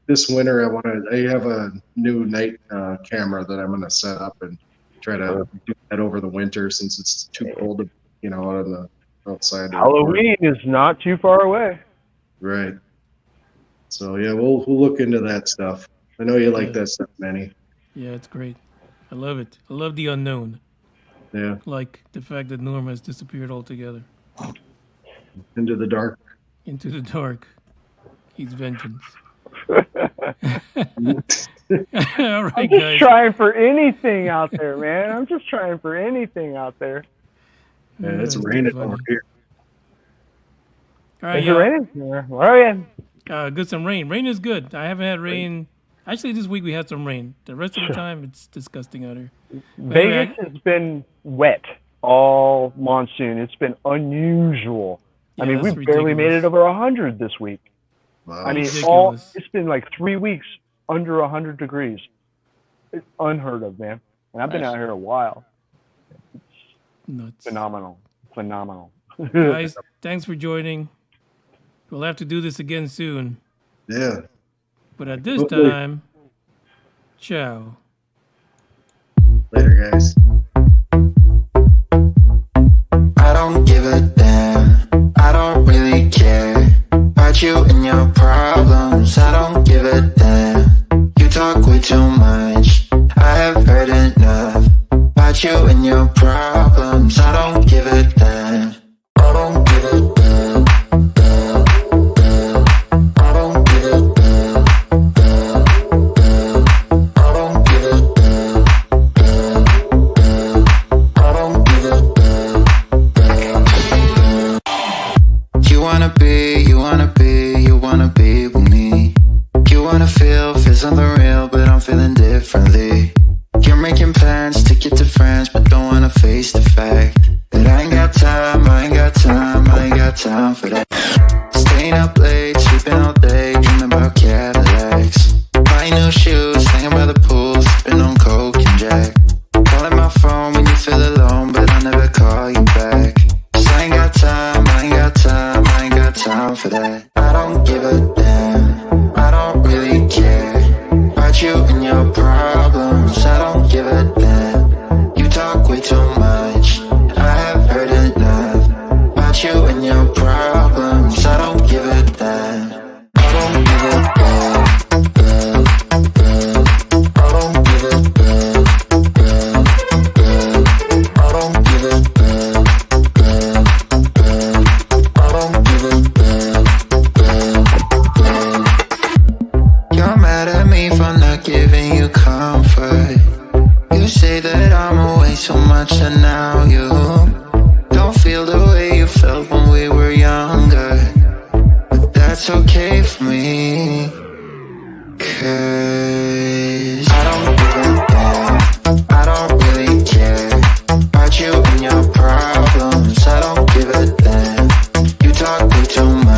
this winter, I have a new night camera that I'm going to set up and try to do that over the winter since it's too cold, out on the outside. Halloween is not too far away. Right. So yeah, we'll look into that stuff. I know you like that stuff, Manny. Yeah, it's great. I love it. I love the unknown. Yeah. Like the fact that Norm has disappeared altogether. Into the dark. Into the dark. He's vengeance. All right, I'm just guys. trying for anything out there, man. I'm just trying for anything out there. Yeah, it's That's raining funny. over here. All right, Is it y'all. raining? Oh, yeah. Good, some rain. Rain is good. I haven't had rain. Actually, this week we had some rain. The rest of the time, it's disgusting out here. But anyway, Vegas has been wet all monsoon. It's been unusual. Yeah, I mean, we that's barely made ridiculous. it over 100 this week. Wow. I mean, Ridiculous. it's been like 3 weeks under 100 degrees. It's unheard of, man. And I've been out here a while. nuts. Phenomenal. Guys, thanks for joining. We'll have to do this again soon. Yeah. But at this Hopefully. time, ciao. Later, guys. I don't give a damn, I don't really care about you and your problems, I don't give a damn. You talk way too much, I have heard enough about you and your problems, I don't give a damn. I don't give a damn, damn, damn. I don't give a damn, damn, damn. I don't give a damn, damn, damn. I don't give a damn. You wanna be with me. You wanna feel something real, but I'm feeling differently. You're making plans to get to friends, but don't wanna face the fact that I ain't got time, I ain't got time, I ain't got time for that. Staying up late, sleeping all day, dreaming about Cadillacs. Buying new shoes, hanging by the pool, sipping on Coke and Jack. Calling my phone when you feel alone, but I'll never call you back. 'Cause I ain't got time, I ain't got time, I ain't got time for that. I don't give a damn, I don't really care about you and your problems, I don't give a damn. You talk way too much, I have heard enough about you and your problems, I don't give a damn. I don't give a damn, damn, damn. I don't give a damn, damn, damn. I don't give a damn, damn, damn. I don't give a damn, damn, damn. You're mad at me for not giving you comfort. You say that I'm away so much and now you don't feel the way you felt when we were younger. But that's okay for me, 'cause I don't give a damn, I don't really care about you and your problems, I don't give a damn. You talk way too much,